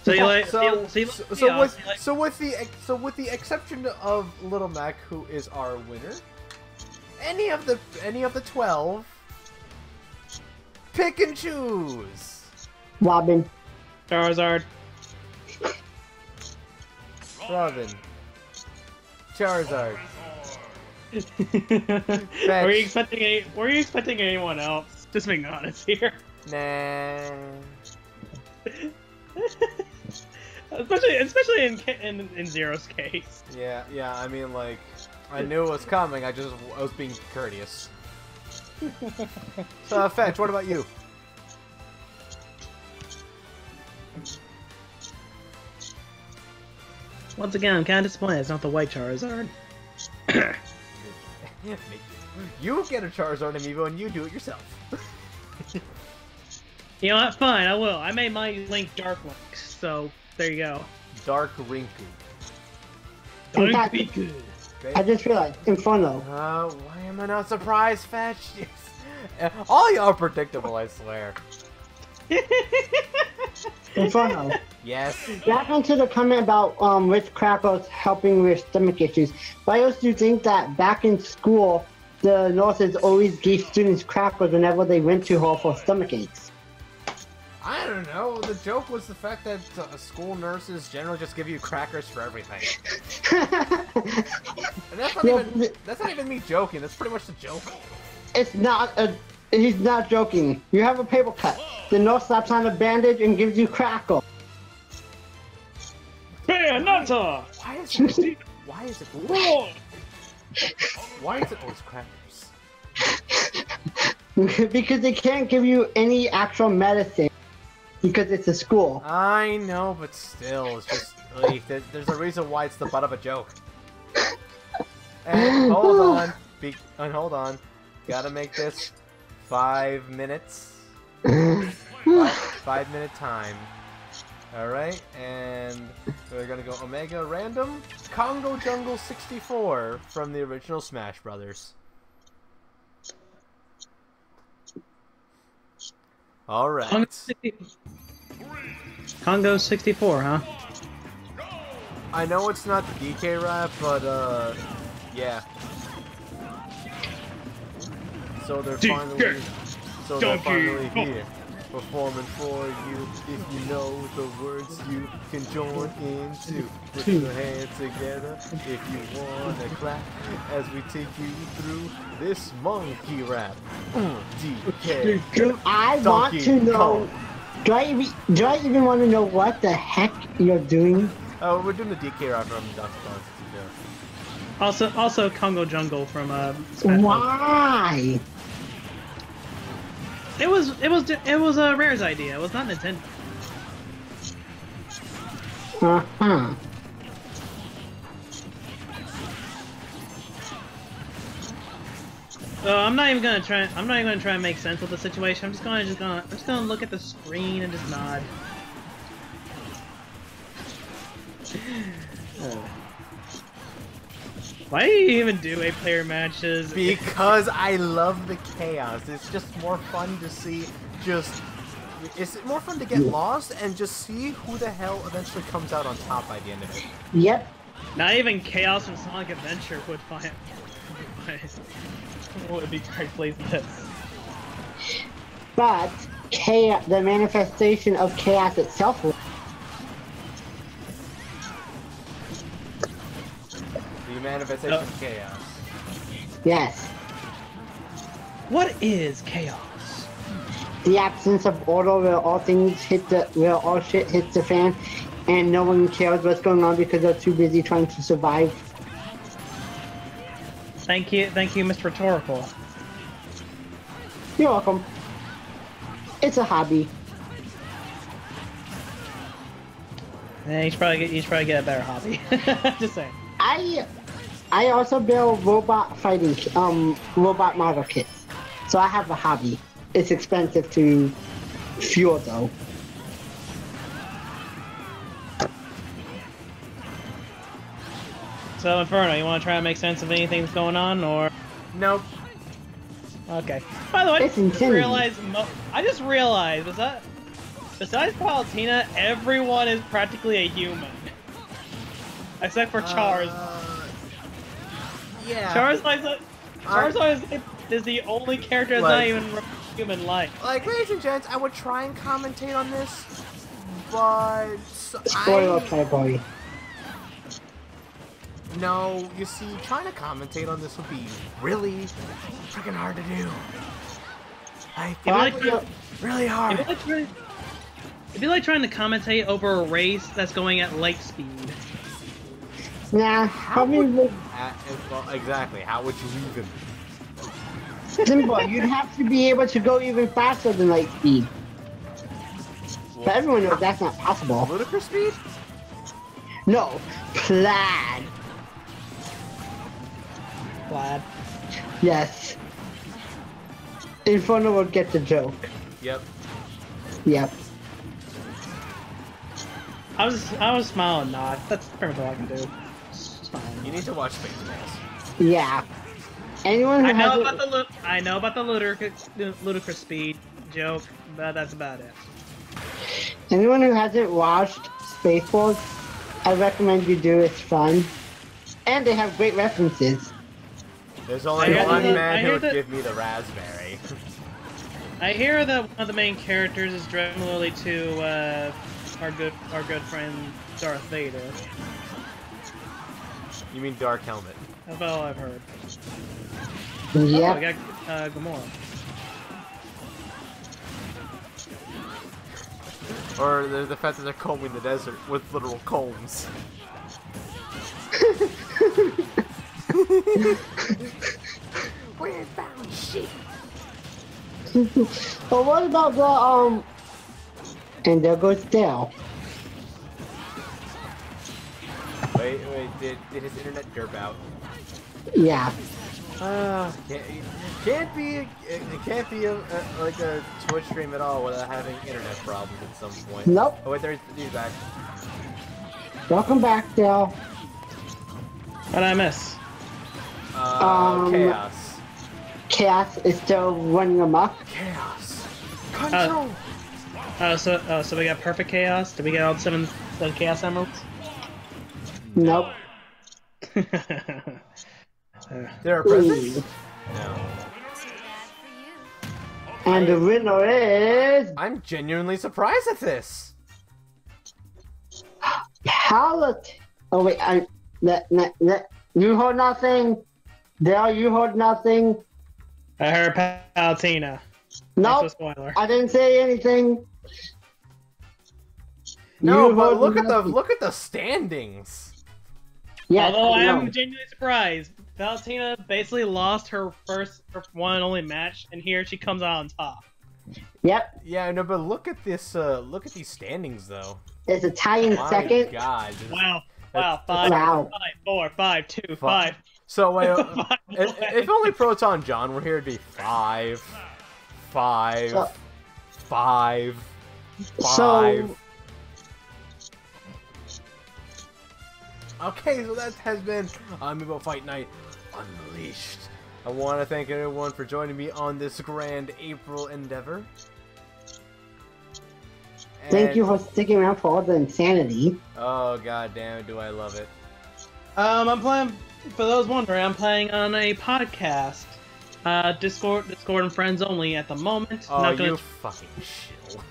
So with the exception of Little Mac, who is our winner, any of the 12, pick and choose. Robin. Charizard. Robin. Charizard. Were you expecting anyone else? Just being honest here. Nah. especially in Zero's case. Yeah. I mean, like, I knew it was coming. I was being courteous. So, Fetch, what about you? Once again, I'm kind of disappointed it's not the white Charizard. You get a Charizard amiibo and you do it yourself. You know what? Fine, I will. I made my Link Dark Link, so there you go. Dark Rinku. In fact, Okay. I just realized, Inferno. Why am I not surprised, Fetch? Yes. All y'all are predictable, I swear. Inferno. Yes. Back onto the comment about rich crackers helping with stomach issues. Why else do you think that back in school, the nurses always gave students crackers whenever they went to her for stomach aches? I don't know. The joke was the fact that school nurses generally just give you crackers for everything. And that's not even me joking. That's pretty much the joke. It's not a. He's not joking. You have a paper cut. The nurse slaps on a bandage and gives you cracker. Bayonetta! Why is it? Why is it? Why is it always crackers? Because they can't give you any actual medicine. Because it's a school. I know, but still, it's just like there's a reason why it's the butt of a joke. And hold on, hold on. Gotta make this 5 minutes. 5-minute time. Alright, and we're gonna go Omega Random Congo Jungle 64 from the original Smash Brothers. Alright. Congo 64, huh? I know it's not the DK rap, but yeah. So they're finally here, performing for you. If you know the words, you can join in too. Put your hands together if you wanna clap as we take you through this monkey rap. DK. I want to know. Do I even want to know what the heck you're doing? Oh, we're doing the DK rap from Dr. Bond. Also Congo Jungle from Smash. Why? It was a Rare's idea. It was not Nintendo. Uh-huh. I'm not even gonna try and make sense of the situation. I'm just gonna look at the screen and just nod. Why do you even do 8-player matches? Because I love the chaos. It's just more fun to see. It's more fun to get lost and just see who the hell eventually comes out on top by the end of it. Yep. Not even Chaos and Sonic Adventure would find. Would be great place this. But chaos, the manifestation of chaos itself. The manifestation of chaos. Yes. What is chaos? The absence of order, where all shit hits the fan, and no one cares what's going on because they're too busy trying to survive. Thank you, Mr. Rhetorical. You're welcome. It's a hobby. Yeah, you should probably get a better hobby. Just saying. I also build robot model kits, so I have a hobby. It's expensive to fuel though. So Inferno, you want to try and make sense of anything that's going on, or? Nope. Okay. By the way, I just realized besides Palutena, everyone is practically a human, except for Charizard. Yeah. Charizard is the only character that's not even human like. Like, ladies and gents, I would try and commentate on this, but Spoiler category. No, you see, trying to commentate on this would be really freaking hard to do. Like, really hard. It'd be like trying to commentate over a race that's going at light speed. Nah, probably would. Well, exactly. How would you even? Simple. You'd have to be able to go even faster than light speed. But everyone knows that's not possible. Ludicrous speed? No, plaid. Glad. Yes. Inferno will get the joke. Yep. Yep. I was smiling, nod. That's pretty much all I can do. Smile. You need to watch Spaceballs. Yeah. Anyone who I know hasn't, about the ludicrous speed joke, but that's about it. anyone who hasn't watched Spaceballs, I recommend you do. It's fun, and they have great references. There's only I one hear man who would that- give me the raspberry. I hear that one of the main characters is directly to our good friend Darth Vader. You mean Dark Helmet? That's all I've heard. Yep. Oh, I got Gamora. Or the fact that they're combing the desert with literal combs. We ain't found shit. But what about the And there goes Dale. Wait, did his internet derp out? Yeah. Can't be like a Twitch stream at all without having internet problems at some point. Nope. Oh wait, he's back. Welcome back, Dale. What did I miss? Chaos. Chaos is still running amok. Chaos. Control. So we got perfect chaos. Did we get all seven chaos emeralds? Nope. There are presents? Ooh. No. And the winner is I'm genuinely surprised at this. Pallet. Oh wait, you heard nothing. Dale, you heard nothing. I heard Palutena. Nope. That's a spoiler. I didn't say anything. No, You but heard look at nothing. the standings. Yes, Although I no. am genuinely surprised, Palutena basically lost her one and only match, and here she comes out on top. Yep, Yeah, no, but look at this. Look at these standings, though. it's a tie in My second. God. this is- Wow. That's- Five, Wow. 4, 5, 2, Fuck. 5. So wait, Five. if only Proton John were here, it'd be 5, 5, So- 5, 5. So- Okay, so that has been Amiibo Fight Night Unleashed. I want to thank everyone for joining me on this grand April endeavor. Thank And- you for sticking around for all the insanity. Oh god damn it, do I love it. I'm playing, for those wondering, I'm playing on a podcast. Discord and friends only at the moment. Oh, Not gonna, you fucking shill.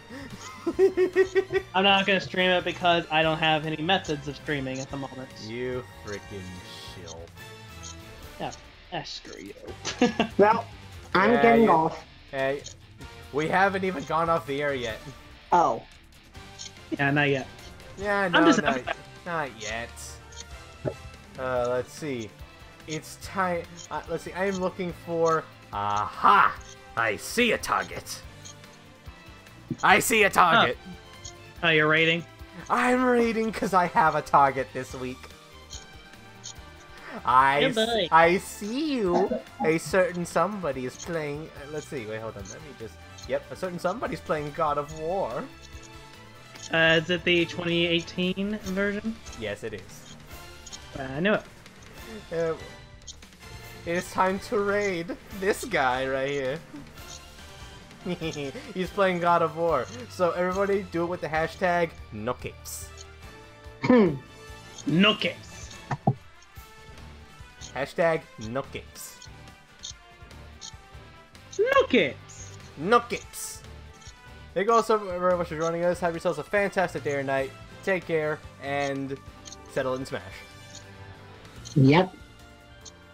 I'm not gonna stream it because I don't have any methods of streaming at the moment. You freaking shill. Screw you. Well, I'm Yeah, getting you- off. Hey, we haven't even gone off the air yet. Oh. Yeah, not yet. Yeah, no, just- not yet. Let's see. It's time. Let's see. I am looking for. Aha! I see a target. I see a target. Oh, you're rating? I'm raiding because I have a target this week. Good boy. I see you. A certain somebody is playing. Let's see. Wait, hold on. Let me just. Yep, a certain somebody's playing God of War. Is it the 2018 version? Yes, it is. I knew it. It's time to raid this guy right here. He's playing God of War. So everybody do it with the hashtag #NoCapes. No case. Hashtag #NoCapes. No case. #NoCapes. Thank you all so very much for joining us. Have yourselves a fantastic day or night. Take care and settle and smash. Yep.